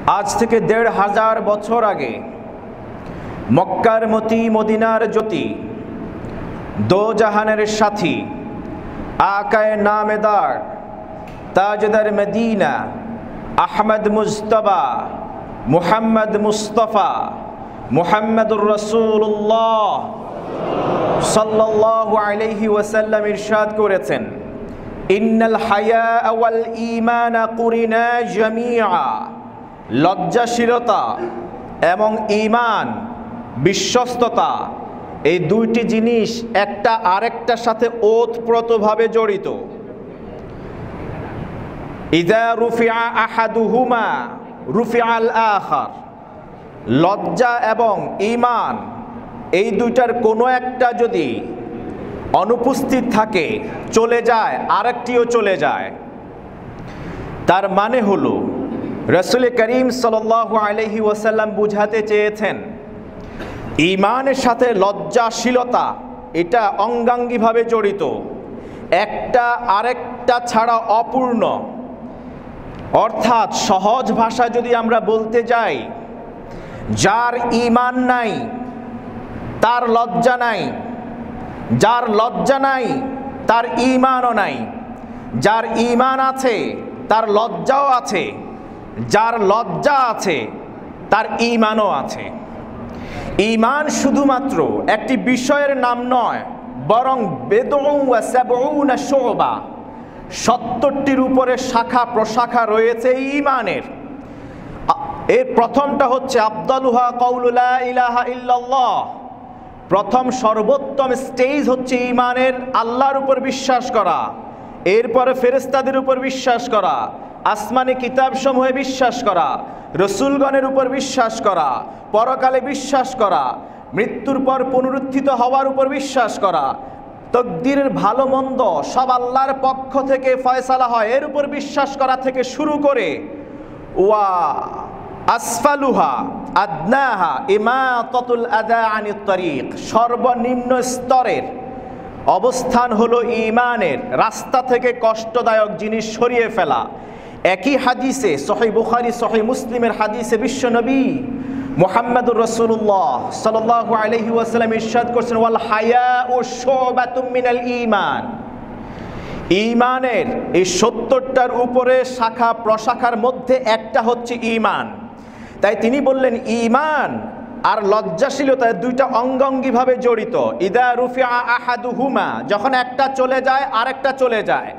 আজ থেকে ১৫০০ বছর আগে মক্কার মতি, মদিনার জ্যোতি, দোজাহানের সাথী, আকায়ে নামেদার, তাজদার মদিনা, আহমদ মুজতবা, মুহাম্মদ মুস্তফা, মুহাম্মদুর রাসূলুল্লাহ সাল্লাল্লাহু আলাইহি ওয়াসাল্লাম ইরশাদ করেছেন, ইন্নাল হায়া ওয়াল ঈমান কুরিনা জামিআ। লজ্জাশীলতা এবং ঈমান, বিশ্বস্ততা, এই দুইটি জিনিস একটা আরেকটার সাথে ওতপ্রোতভাবে জড়িত। ইযা রুফিআ আহাদুহুমা রুফিআল আখার। লজ্জা এবং ঈমান এই দুইটার কোনো একটা যদি অনুপস্থিত থাকে, চলে যায়, আরেকটিও চলে যায়। তার মানে হলো রাসূল করিম সাল্লাল্লাহু আলাইহি ওয়াসাল্লাম বুঝাতে চেয়েছেন, ঈমানের সাথে লজ্জাশীলতা এটা অঙ্গাঙ্গিভাবে জড়িত, একটা আরেকটা ছাড়া অপূর্ণ। অর্থাৎ সহজ ভাষা যদি আমরা বলতে যাই, যার ঈমান নাই তার লজ্জা নাই, যার লজ্জা নাই তার ঈমানও নাই, যার ঈমান আছে তার লজ্জাও আছে, যার লজ্জা আছে তার ঈমানও আছে। ঈমান শুধুমাত্র একটি বিষয়ের নাম নয়, বরং বিদউ ওয়া সাবউনা শুবা, ৭০টির উপরে শাখা প্রশাখা রয়েছে ঈমানের। এর প্রথমটা হচ্ছে আফদালুহা কাউলু লা ইলাহা ইল্লাল্লাহ। প্রথম সর্বোত্তম স্টেজ হচ্ছে ঈমানের আল্লাহর উপর বিশ্বাস করা, এরপরে ফেরেশতাদের উপর বিশ্বাস করা, আসমানি কিতাবসমূহে বিশ্বাস করা, রসুলগণের উপর বিশ্বাস করা, পরকালে বিশ্বাস করা, মৃত্যুর পর পুনরুত্থিত হওয়ার উপর বিশ্বাস করা, তকদিরের ভালো মন্দ সব আল্লাহর পক্ষ থেকে ফয়সালা হয় এর উপর বিশ্বাস করা থেকে শুরু করে ওয়া আসফালুহা আদনাহা ইমাতাতুল আযা আনিত তারিক, সর্বনিম্ন স্তরের অবস্থান হলো ঈমানের রাস্তা থেকে কষ্টদায়ক জিনিস সরিয়ে ফেলা। একই হাদিসে সহিহ বুখারী, সহিহ মুসলিমের হাদিসে বিশ্বনবী মুহাম্মদুর রাসূলুল্লাহ সাল্লাল্লাহু আলাইহি ওয়াসাল্লাম ইরশাদ করেছেন, ওয়াল হায়াউ শুবাতুম মিনাল ঈমান। ঈমানের এই ৭০টার উপরে শাখা প্রশাখার মধ্যে একটা হচ্ছে ঈমান। তাই তিনি বললেন ঈমান আর লজ্জাশীলতা দুইটা অঙ্গাঙ্গিভাবে জড়িত। ইদা রুফিআ আহাদুহুমা, যখন একটা চলে যায় আরেকটা চলে যায়।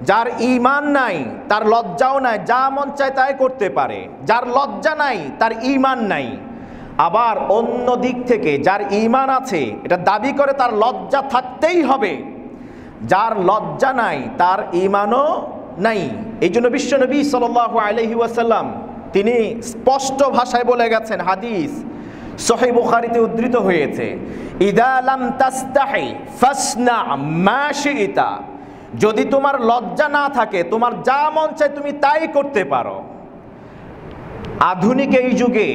যার ঈমান নাই তার লজ্জাও নাই, যা মন চায় তাই করতে পারে। যার লজ্জা নাই তার ঈমান নাই। আবার অন্য দিক থেকে যার ঈমান আছে এটা দাবি করে তার লজ্জা থাকতেই হবে, যার লজ্জা নাই তার ঈমানও নাই। এই জন্য বিশ্বনবী সাল্লাল্লাহু আলাইহি ওয়াসাল্লাম তিনি স্পষ্ট ভাষায় বলে গেছেন, হাদিস সহিহ বুখারীতে উদ্ধৃত হয়েছে, ইদা লাম তাস্তাহি ফাসনা মা শিইতা। যদি তোমার লজ্জা না থাকে, তোমার যা মন চায় তুমি তাই করতে পারো। আধুনিক এই যুগে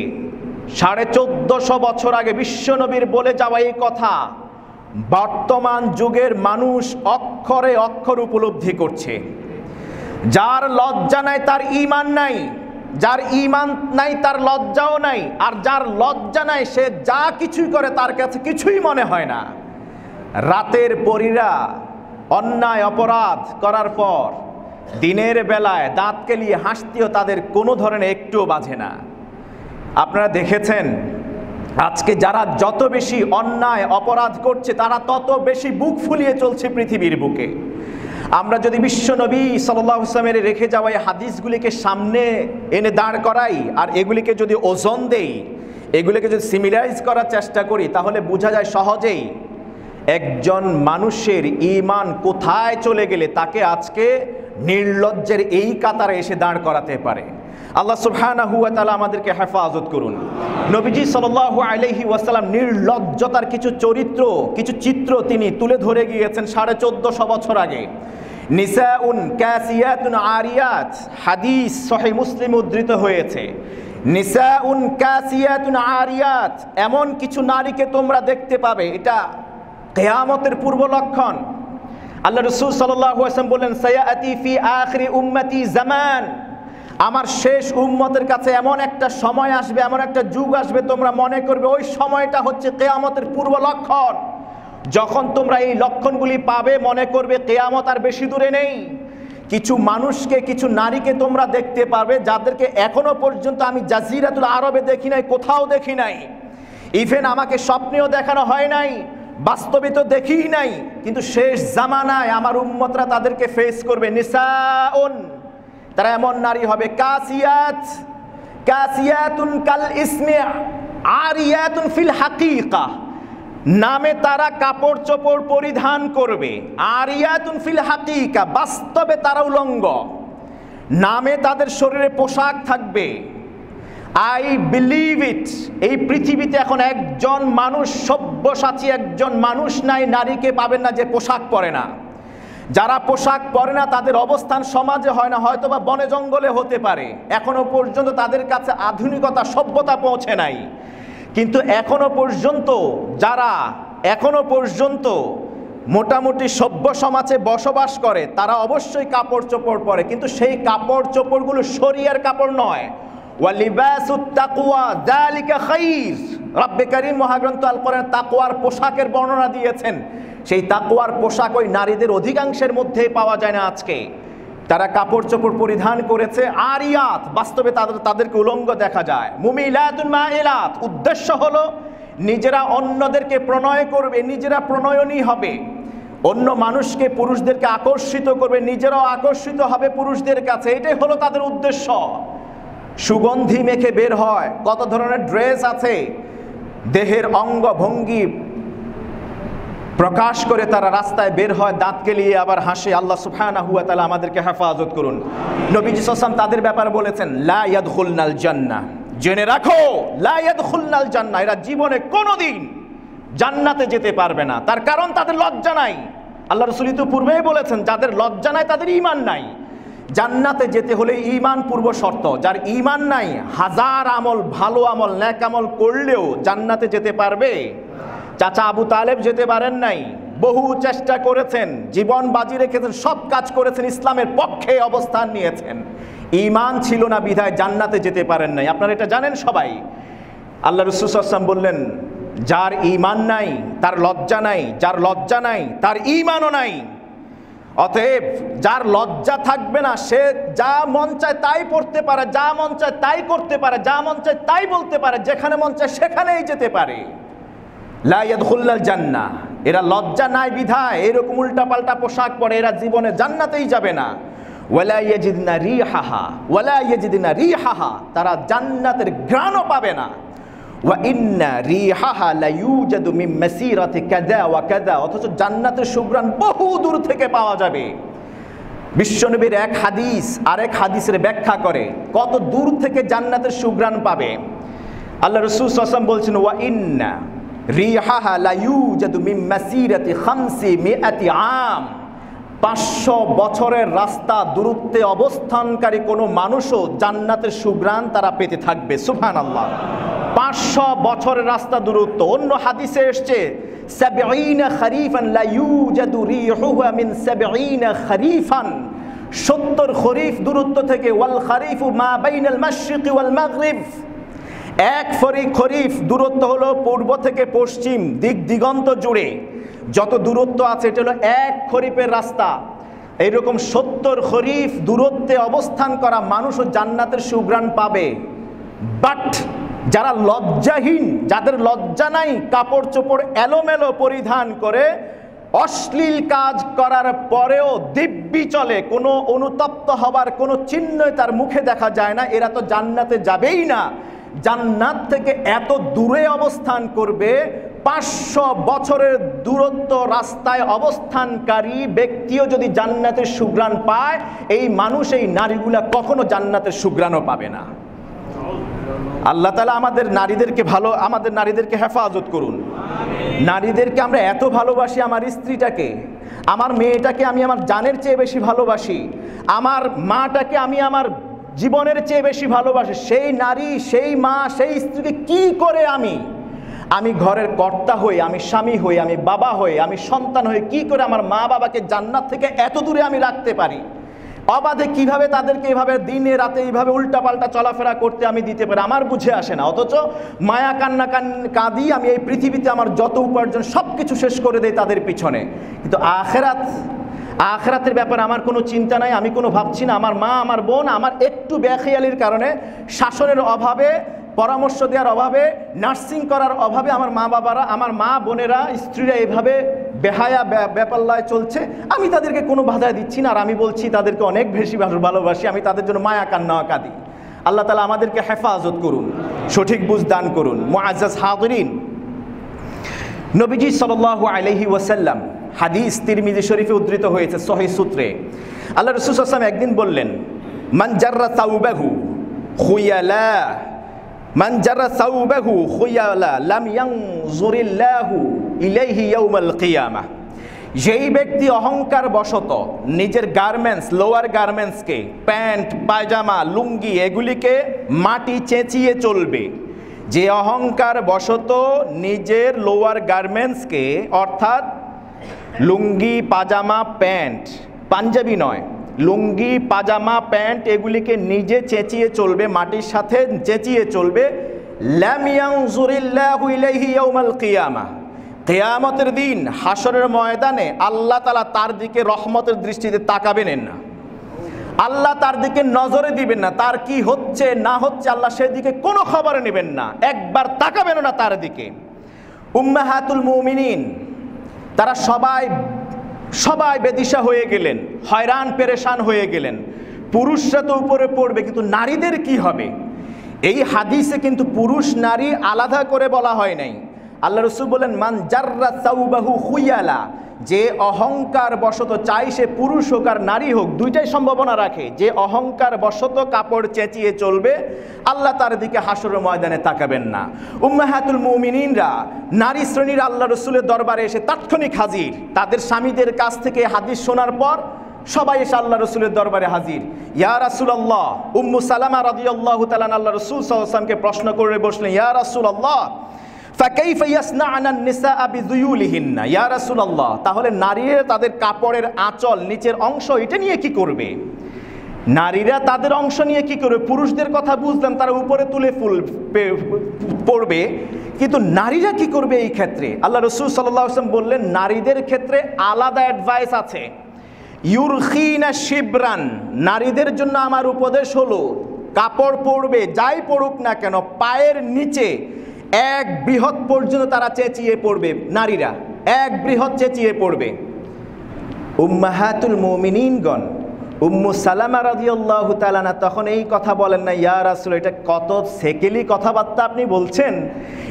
১৪৫০ বছর আগে বিশ্বনবীর বলে যাওয়া এই কথা বর্তমান যুগের মানুষ অক্ষরে অক্ষর উপলব্ধি করছে। যার লজ্জা নাই তার ঈমান নাই, যার ঈমান নাই তার লজ্জাও নাই, আর যার লজ্জা নাই সে যা কিছুই করে তার কাছে কিছুই মনে হয় না। রাতের পরীরা অন্যায় অপরাধ করার পর দিনের বেলায় দাঁত কেলিয়ে হাসতেও তাদের কোনো ধরনের একটুও বাজে না। আপনারা দেখেছেন আজকে যারা যত বেশি অন্যায় অপরাধ করছে তারা তত বেশি বুক ফুলিয়ে চলছে পৃথিবীর বুকে। আমরা যদি বিশ্বনবী সাল্লাল্লাহু আলাইহি ওয়াসাল্লামের রেখে যাওয়া এই হাদিসগুলিকে সামনে এনে দাঁড় করাই আর এগুলিকে যদি ওজন দেই, এগুলিকে যদি সিমিলাইজ করার চেষ্টা করি, তাহলে বোঝা যায় সহজেই একজন মানুষের ঈমান কোথায় চলে গেলে তাকে আজকে নির্লজ্জের এই কাতারে এসে দাঁড় করাতে পারে। আল্লাহ সুবহানাহু ওয়া তাআলা আমাদেরকে হেফাজত করুন। নবীজি সাল্লাল্লাহু আলাইহি ওয়াসাল্লাম নির্লজ্জতার কিছু চরিত্র, কিছু চিত্র তিনি তুলে ধরে গিয়েছেন ১৪৫০ বছর আগে। নিসাউন কাসিয়াতুন আরিয়াত, হাদিস সহিহ মুসলিম উদ্ধৃত হয়েছে। নিসাউন কাসিয়াতুন আরিয়াত, এমন কিছু নারীকে তোমরা দেখতে পাবে, এটা কিয়ামতের পূর্ব লক্ষণ। আল্লাহ রাসূল সাল্লাল্লাহু আলাইহি ওয়াসাল্লাম বলেন, সায়াতি ফি আখিরি উম্মতি জামান, আমার শেষ উম্মতের কাছে এমন একটা সময় আসবে, এমন একটা যুগ আসবে, তোমরা মনে করবে ওই সময়টা হচ্ছে কিয়ামতের পূর্ব লক্ষণ। যখন তোমরা এই লক্ষণগুলি পাবে মনে করবে কিয়ামত আর বেশি দূরে নেই। কিছু মানুষকে, কিছু নারীকে তোমরা দেখতে পারবে যাদেরকে এখনো পর্যন্ত আমি জাজিরাতুল আরবে দেখি নাই, কোথাও দেখি নাই, ইভেন আমাকে স্বপ্নেও দেখানো হয় নাই, বাস্তবে তো দেখিই নাই। কিন্তু শেষ জামানায় আমার উম্মতরা তাদেরকে ফেস করবে। নিসাউন, তারা এমন নারী হবে, কাসিয়াত, কাসিয়াতুন কাল ইসমি আরিয়াতুন ফিল হাকিকা, নামে তারা কাপড় চোপড় পরিধান করবে, আরিয়াতুন ফিল হাকিকা, বাস্তবে তারা উলঙ্গ, নামে তাদের শরীরে পোশাক থাকবে। আই বিলিভ ইট, এই পৃথিবীতে এখন একজন মানুষ, সব্যসাচী একজন মানুষ নাই নারীকে পাবেন না যে পোশাক পরে না। যারা পোশাক পরে না তাদের অবস্থান সমাজে হয় না, হয়তো বা বনে জঙ্গলে হতে পারে, এখনো পর্যন্ত তাদের কাছে আধুনিকতা, সভ্যতা পৌঁছে নাই। কিন্তু এখনো পর্যন্ত যারা এখনো পর্যন্ত মোটামুটি সভ্য সমাজে বসবাস করে তারা অবশ্যই কাপড় চোপড় পরে, কিন্তু সেই কাপড় চোপড়গুলো শরিয়ার কাপড় নয়। ওয়ালিবাসুত তাকওয়া যালিকা খাইর, রব্বে কারীম মহাগ্রন্থ আল কোরআন তাকওয়ার পোশাকের বর্ণনা দিয়েছেন। সেই তাকওয়ার পোশাক ওই নারীদের অধিকাংশের মধ্যেই পাওয়া যায় না আজকে। তারা কাপড় চোপড় পরিধান করেছে আরিয়াত, বাস্তবে তাদেরকে উলঙ্গ দেখা যায়। মুমিলাতুন মাইলাত, উদ্দেশ্য হলো নিজেরা অন্যদেরকে প্রণয় করবে, নিজেরা প্রণয়নী হবে, অন্য মানুষকে, পুরুষদেরকে আকর্ষিত করবে, নিজেরাও আকর্ষিত হবে পুরুষদের কাছে, এটাই হলো তাদের উদ্দেশ্য। সুগন্ধি মেখে বের হয়, কত ধরনের ড্রেস আছে, দেহের অঙ্গ ভঙ্গি প্রকাশ করে তারা রাস্তায় বের হয়, দাঁত কেলিয়ে আবার হাসে। আল্লাহ সুবহানাহু ওয়া তাআলা আমাদেরকে হেফাজত করুন। নবীজি সাল্লাল্লাহু আলাইহি ওয়াসাল্লাম তাদের ব্যাপারে বলেছেন, লা ইয়াদখুলনাল জান্নাহ, জেনে রাখো, লা ইয়াদখুলনাল জান্নাহ, এরা জীবনে কোনোদিন জান্নাতে যেতে পারবে না। তার কারণ তাদের লজ্জা নাই। আল্লাহ রাসূল তো পূর্বেই বলেছেন, যাদের লজ্জা নাই তাদের ঈমান নাই। জান্নাতে যেতে হলে ঈমান পূর্ব শর্ত। যার ঈমান নাই, হাজার আমল, ভালো আমল, নেক আমল করলেও জান্নাতে যেতে পারবে? চাচা আবু তালেব যেতে পারেন নাই, বহু চেষ্টা করেছেন, জীবন বাজি রেখেছেন, সব কাজ করেছেন, ইসলামের পক্ষে অবস্থান নিয়েছেন, ঈমান ছিল না বিধায় জান্নাতে যেতে পারেন নাই। আপনারা এটা জানেন সবাই। আল্লাহ রাসূল সাল্লাল্লাহু আলাইহি ওয়াসাল্লাম বললেন, যার ঈমান নাই তার লজ্জা নাই, যার লজ্জা নাই তার ঈমানও নাই। অতএব যার লজ্জা থাকবে না সে যা মন চায় তাই পড়তে পারে, যা মন চায় তাই করতে পারে, যা মন চায় তাই বলতে পারে, যেখানে মন চায় সেখানেই যেতে পারে। লা ইয়াদখুলনাল জান্নাহ, এরা লজ্জা নাই বিধায় এরকম উল্টাপাল্টা পোশাক পরে এরা জীবনে জান্নাতেই যাবে না। ওয়ালা ইয়াজিদনা রিহাহা, ওয়ালা ইয়াজিদনা রিহাহা, তারা জান্নাতের ঘ্রাণও পাবে না। ওয়া ইন্না রিহাহা লা ইউজাদু মিন মাসিরাতি কাযা ওয়া কাযা, অথচ জান্নাতের সুঘ্রাণ বহু দূর থেকে পাওয়া যাবে। বিশ্বনবীর এক হাদিস আরেক হাদিসের ব্যাখ্যা করে কত দূর থেকে জান্নাতের সুঘ্রাণ পাবে। আল্লাহ রাসূল সাল্লাল্লাহু আলাইহি ওয়াসাল্লাম বলছেন, ওয়া ইন্না রিহাহা লা ইউজাদু মিন মাসিরাতি 500 আম, 500 বছরের রাস্তা দূরত্বে অবস্থানকারী কোনো মানুষও জান্নাতের সুঘ্রাণ তারা পেতে থাকবে। সুবহানাল্লাহ, 500 বছরের রাস্তা দূরত্ব। অন্য হাদিসে এসছে 70 খরিফান লা ইউজাদু রিহুহা মিন 70 খরিফান, 70 খরিফ দূরত্ব থেকে। ওয়াল খরিফু মা বাইনাল মাশরিকি ওয়াল মাগরিব, এক খরিফ দূরত্ব হলো পূর্ব থেকে পশ্চিম দিক দিগন্ত জুড়ে যত দূরত্ব আছে এটা হলো এক খরিফের রাস্তা। এইরকম 70 খরিফ দূরত্বে অবস্থান করা মানুষও জান্নাতের সুঘ্রাণ পাবে। বাট যারা লজ্জাহীন, যাদের লজ্জা নাই, কাপড় চোপড় এলোমেলো পরিধান করে অশ্লীল কাজ করার পরেও দিব্যি চলে, কোনো অনুতপ্ত হবার কোনো চিহ্নই তার মুখে দেখা যায় না, এরা তো জান্নাতে যাবেই না। জান্নাত থেকে এত দূরে অবস্থান করবে, 500 বছরের দূরত্ব রাস্তায় অবস্থানকারী ব্যক্তিও যদি জান্নাতের সুঘ্রাণ পায়, এই মানুষ, এই নারীগুলা কখনো জান্নাতের সুঘ্রাণও পাবে না। আল্লাহ তাআলা আমাদের নারীদেরকে হেফাজত করুন। নারীদেরকে আমরা এত ভালোবাসি, আমার স্ত্রীটাকে, আমার মেয়েটাকে আমি আমার জানের চেয়ে বেশি ভালোবাসি, আমার মাটাকে আমি আমার জীবনের চেয়ে বেশি ভালোবাসি। সেই নারী, সেই মা, সেই স্ত্রীকে কি করে আমি ঘরের কর্তা হই, আমি স্বামী হই, আমি বাবা হই, আমি সন্তান হই, কি করে আমার মা বাবাকে জান্নাত থেকে এত দূরে আমি রাখতে পারি? অবাধে কিভাবে তাদেরকে এভাবে দিনে রাতে এইভাবে উল্টাপাল্টা চলাফেরা করতে আমি দিতে পারি, আমার বুঝে আসে না। অথচ মায়া কান্না কাঁদি, আমি এই পৃথিবীতে আমার যত উপার্জন সব কিছু শেষ করে দেই তাদের পিছনে, কিন্তু আখেরাতের ব্যাপারে আমার কোনো চিন্তা নাই। আমি কোনো ভাবছি না আমার মা, আমার বোন, আমার একটু বেখেয়ালির কারণে, শাসনের অভাবে, পরামর্শ দেওয়ার অভাবে, নার্সিং করার অভাবে আমার মা বাবারা, আমার মা বোনেরা, স্ত্রীরা এভাবে বেহায়া ব্যাপাল্লায় চলছে। আমি তাদেরকে কোনো বাধা দিচ্ছি না, আর আমি বলছি তাদেরকে অনেক বেশি ভালোবাসি, আমি তাদের জন্য মায়া কান্না কাঁদি। আল্লাহ তাআলা আমাদেরকে হেফাজত করুন, সঠিক বুঝ দান করুন। মুআজ্জাজ হাজিরিন, নবীজি সাল্লাল্লাহু আলাইহি ওয়াসাল্লাম, হাদিস তিরমিজি শরীফে উদ্ধৃত হয়েছে সহিহ সূত্রে, আল্লাহ রাসূল সাল্লাল্লাহু আলাইহি ওয়াসাল্লাম একদিন বললেন, মান জাররা সাউবাহু খুয়ালা, মান জাররা সাউবাহু খুয়ালা লাম ইয়ানজুরিল্লাহু ইলাইহি ইয়াউমাল কিয়ামাহ। যেই ব্যক্তি অহংকার বশত নিজের গার্মেন্টস, লোয়ার গার্মেন্টসকে, প্যান্ট, পায়জামা, লুঙ্গি এগুলিকে মাটি চেঁচিয়ে চলবে, যে অহংকার বশত নিজের লোয়ার গার্মেন্টসকে, অর্থাৎ লুঙ্গি, পাজামা, প্যান্ট, পাঞ্জাবি নয়, লুঙ্গি, পাজামা, প্যান্ট এগুলিকে নিজে চেঁচিয়ে চলবে, মাটির সাথে চেঁচিয়ে চলবে, লাম ইয়ানজুরিল্লাহু ইলাইহি ইয়াউমাল কিয়ামাহ, কিয়ামতের দিন হাসরের ময়দানে আল্লাহ তাআলা তার দিকে রহমতের দৃষ্টিতে তাকাবেন না, আল্লাহ তার দিকে নজরে দিবেন না, তার কি হচ্ছে না হচ্ছে আল্লাহ সেদিকে কোনো খবর নেবেন না, একবার তাকাবেন না তার দিকে। উম্মাহাতুল মুমিনিন তারা সবাই বেদিশা হয়ে গেলেন, হয়রান পেরেশান হয়ে গেলেন। পুরুষরা তো উপরে পড়বে, কিন্তু নারীদের কি হবে? এই হাদিসে কিন্তু পুরুষ নারী আলাদা করে বলা হয় নাই। আল্লাহ রাসূল বলেন, মান জাররা সাউবাহু খুয়ালা, যে অহংকার বশত, চাই সে পুরুষ হোক আর নারী হোক, দুইটাই সম্ভাবনা রাখে, যে অহংকার বশত কাপড় চেঁচিয়ে চলবে, আল্লাহ তার দিকে হাসরের ময়দানে তাকাবেন না। উম্মাহাতুল মুমিনিনরা, নারী শ্রেণীর আল্লাহ রাসূলের দরবারে এসে তাৎক্ষণিক হাজির, তাদের স্বামীদের কাছ থেকে হাদিস শোনার পর সবাই এসে আল্লাহ রাসূলের দরবারে হাজির। ইয়া রাসূলুল্লাহ, উম্মু সালামা রাদিয়াল্লাহু তাআলা আল্লাহ রাসূল সাল্লাল্লাহু আলাইহি ওয়াসাল্লামকে প্রশ্ন করে বসলেন, ইয়া রাসূলুল্লাহ ফাকাইফা ইয়াসনা'না আন-নিসাআ বিযুয়ুলিহিন্না, ইয়া রাসূলুল্লাহ, তাহলে নারীরা তাদের কাপড়ের আঁচল, নিচের অংশ, এটা নিয়ে কি করবে? নারীরা তাদের অংশ নিয়ে কি করবে? পুরুষদের কথা বুঝলাম, তারা উপরে তুলে পড়বে, কিন্তু নারীরা কি করবে এই ক্ষেত্রে? আল্লাহ রাসূল সাল্লাল্লাহু আলাইহি ওয়াসাল্লাম বললেন, নারীদের ক্ষেত্রে আলাদা অ্যাডভাইস আছে। ইউরখিনা শিবরান, নারীদের জন্য আমার উপদেশ হলো, কাপড় পরবে, যাই পড়ুক না কেন, পায়ের নিচে এক বৃহৎ পর্যন্ত তারা চেঁচিয়ে পড়বে, নারীরা এক বৃহৎ চেঁচিয়ে পড়বে। উম্মাহাতুল মুমিনিনগণ, উম্মু সালামা রাদিয়াল্লাহু তাআলা আনহা তখন এই কথা বলেন না, ইয়া রাসূল, এটা কত সেকেলি কথাবার্তা আপনি বলছেন,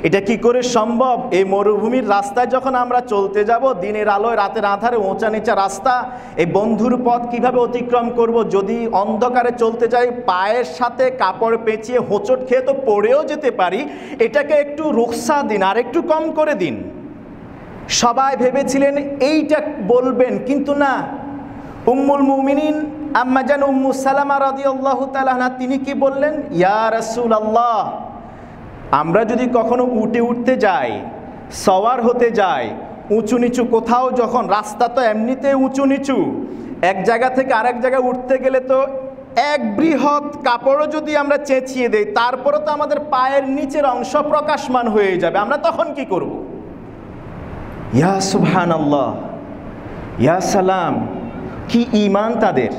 এটা কি করে সম্ভব? এই মরুভূমির রাস্তায় যখন আমরা চলতে যাব, দিনের আলোয় রাতের আঁধারে উঁচা নিচা রাস্তা, এই বন্ধুর পথ কিভাবে অতিক্রম করব? যদি অন্ধকারে চলতে যাই, পায়ের সাথে কাপড় পেঁচিয়ে হোঁচট খেয়ে তো পড়েও যেতে পারি, এটাকে একটু রুখসা দিন, আর একটু কম করে দিন। সবাই ভেবেছিলেন এইটা বলবেন, কিন্তু না, উম্মুল মুমিনিন আম্মাজান উম্মু সালামা রাদিয়াল্লাহু তাআলা আনহা তিনি কি বললেন? ইয়া রাসূলুল্লাহ, আমরা যদি কখনো উঠতে যাই, সওয়ার হতে যাই, উঁচু নিচু কোথাও, যখন রাস্তা তো এমনিতে উঁচু নিচু, এক জায়গা থেকে আরেক জায়গায় উঠতে গেলে তো এক বৃহৎ কাপড়ও যদি আমরা চেঁচিয়ে দেই, তারপরে তো আমাদের পায়ের নিচের অংশ প্রকাশমান হয়ে যাবে, আমরা তখন কি করব? ইয়া সুবহানাল্লাহ, ইয়া সালাম, কি ঈমান তাদের!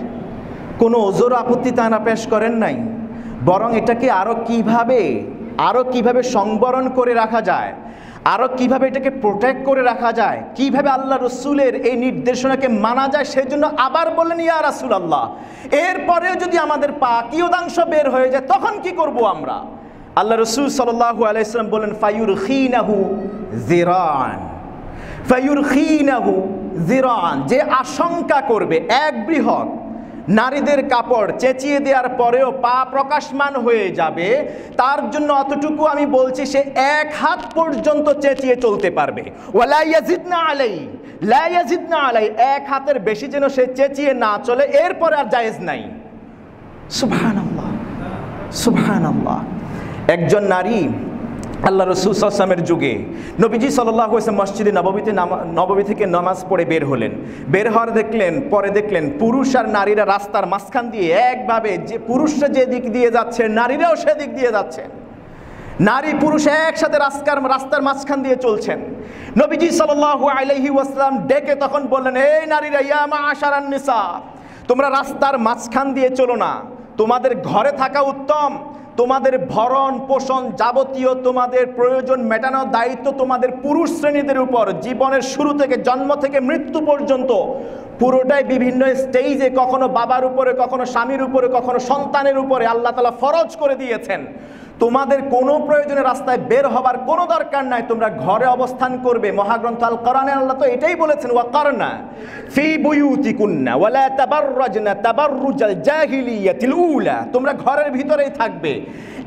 কোনো ওজোর আপত্তি তারা পেশ করেন নাই, বরং এটাকে আরও কিভাবে সংবরণ করে রাখা যায়, আরও কিভাবে এটাকে প্রোটেক্ট করে রাখা যায়, কিভাবে আল্লাহ রসুলের এই নির্দেশনাকে মানা যায়, সেজন্য আবার বললেন, ইয়া রাসূলুল্লাহ, এরপরেও যদি আমাদের পা কিয়দাংশ বের হয়ে যায়, তখন কি করব আমরা? আল্লাহ রসুল সাল্লাল্লাহু আলাইহি ওয়াসাল্লাম বলেন, ফায়ুরখিনাহু যিরান, ফায়ুরখিনাহু যিরান, যে আশঙ্কা করবে এক বৃহৎ নারীদের কাপড় চেঁচিয়ে দেওয়ার পরেও পা প্রকাশমান হয়ে যাবে, তার জন্য অতটুকু আমি বলছি, সে এক হাত পর্যন্ত চেঁচিয়ে চলতে পারবে। ওয়ালা ইয়াজিদনা আলাই, লা ইয়াজিদনা আলাই, এক হাতের বেশি যেন সে চেঁচিয়ে না চলে, এরপরে আর জায়েজ নাই। সুবহানাল্লাহ, সুবহানাল্লাহ। একজন নারী আল্লাহ রাসূল সাল্লাল্লাহু আলাইহি ওয়াসাল্লামের যুগে নবীজি সাল্লাল্লাহু আলাইহি ওয়াসাল্লাম মসজিদে নববী থেকে নামাজ পড়ে বের হলেন। বের হওয়ার পরে দেখলেন পুরুষ আর নারীরা রাস্তার মাঝখান দিয়ে একভাবে, যে পুরুষরা যে দিক দিয়ে যাচ্ছে নারীরাও সেদিক দিয়ে যাচ্ছে, নারী পুরুষ একসাথে রাস্তার মাঝখান দিয়ে চলছেন। নবীজি সাল্লাল্লাহু আলাইহি ওয়াসাল্লাম ডেকে তখন বললেন, এই নারীরা, ইয়া মাআশারান নিসা, তোমরা রাস্তার মাঝখান দিয়ে চলো না, তোমাদের ঘরে থাকা উত্তম। তোমাদের ভরণ পোষণ যাবতীয় তোমাদের প্রয়োজন মেটানোর দায়িত্ব তোমাদের পুরুষ শ্রেণীদের উপর। জীবনের শুরু থেকে, জন্ম থেকে মৃত্যু পর্যন্ত পুরোটাই বিভিন্ন স্টেজে, কখনো বাবার উপরে, কখনো স্বামীর উপরে, কখনো সন্তানের উপরে আল্লাহ তাআলা ফরজ করে দিয়েছেন। তোমাদের কোনো প্রয়োজনে রাস্তায় বের হবার কোনো দরকার নাই, তোমরা ঘরে অবস্থান করবে। মহাগ্রন্থ আল কোরআনে আল্লাহ তো এটাই বলেছেন, ওয়াকারনা ফি বুয়ুতিকুন্না ওয়ালা তাবাররাজনা তাবাররুজাল জাহিলিয়াতিল উলা, তোমরা ঘরের ভিতরেই থাকবে।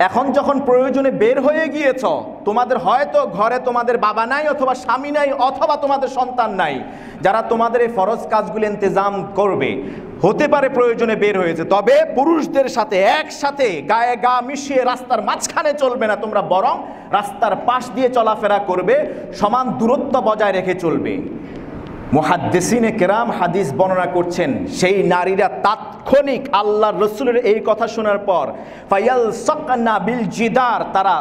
এখন যখন প্রয়োজনে বের হয়ে গিয়েছ, তোমাদের হয়তো ঘরে তোমাদের বাবা নাই, অথবা স্বামী নাই, অথবা তোমাদের সন্তান নাই, যারা তোমাদের এই ফরজ কাজগুলো ইন্তজাম করবে। হতে পারে প্রয়োজনে বের হয়েছে, তবে পুরুষদের সাথে একসাথে গায়ে গা মিশিয়ে রাস্তার মাঝখানে চলবে না, তোমরা বরং রাস্তার পাশ দিয়ে চলাফেরা করবে, সমান দূরত্ব বজায় রেখে চলবে। মুহাদ্দিসিনে কেরাম হাদিস বর্ণনা করছেন, সেই নারীরা তাৎক্ষণিক আল্লাহর রাসূলের এই কথা শোনার পর ফায়াল সাকনা বিল জিদার, তারা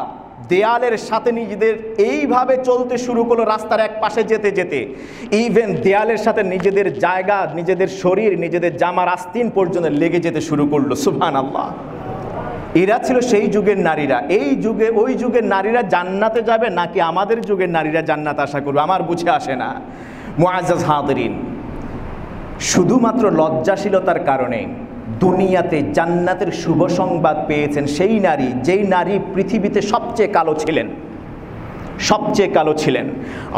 দেয়ালের সাথে নিজেদের এইভাবে চলতে শুরু করলো, রাস্তার এক পাশে যেতে যেতে ইভেন দেয়ালের সাথে নিজেদের জায়গা, নিজেদের শরীর, নিজেদের জামার আস্তিন পর্যন্ত লেগে যেতে শুরু করলো। সুবহানাল্লাহ। এরা ছিল সেই যুগের নারীরা। এই যুগে, ওই যুগের নারীরা জান্নাতে যাবে নাকি আমাদের যুগের নারীরা জান্নাত আশা করবে, আমার বুঝে আসে না। মুআজ্জাজ হাদিরিন, শুধুমাত্র লজ্জাশীলতার কারণে দুনিয়াতে জান্নাতের শুভ সংবাদ পেয়েছেন সেই নারী, যেই নারী পৃথিবীতে সবচেয়ে কালো ছিলেন।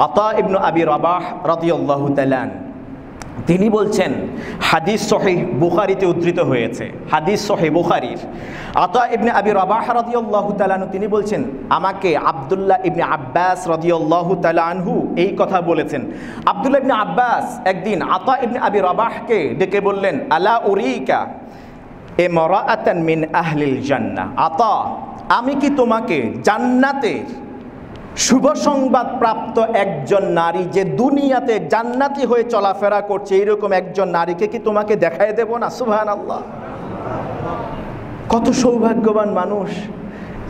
আতা ইবনে আবি রাবাহ রাদিয়াল্লাহু তাআলা তিনি বলছেন, হাদিস সহিহ বুখারীতে উদ্ধৃত হয়েছে, হাদিস সহিহ বুখারীর। আতা ইবনে আবি রাবাহ রাদিয়াল্লাহু তাআলা তিনি বলছেন, আমাকে আব্দুল্লাহ ইবনে আব্বাস রাদিয়াল্লাহু তাআলা আনহু এই কথা বলেছেন। আব্দুল্লাহ ইবনে আব্বাস একদিন আতা ইবনে আবি রাবাহকে ডেকে বললেন, আলা উরিকা ইমরাআতান মিন আহলিল জান্নাহ, আতা, আমি কি তোমাকে জান্নাতের শুভ সংবাদ প্রাপ্ত একজন নারী, যে দুনিয়াতে জান্নাতি হয়ে চলাফেরা করছে, এইরকম একজন নারীকে কি তোমাকে দেখায় দেব না? সুবহানাল্লাহ। কত সৌভাগ্যবান মানুষ,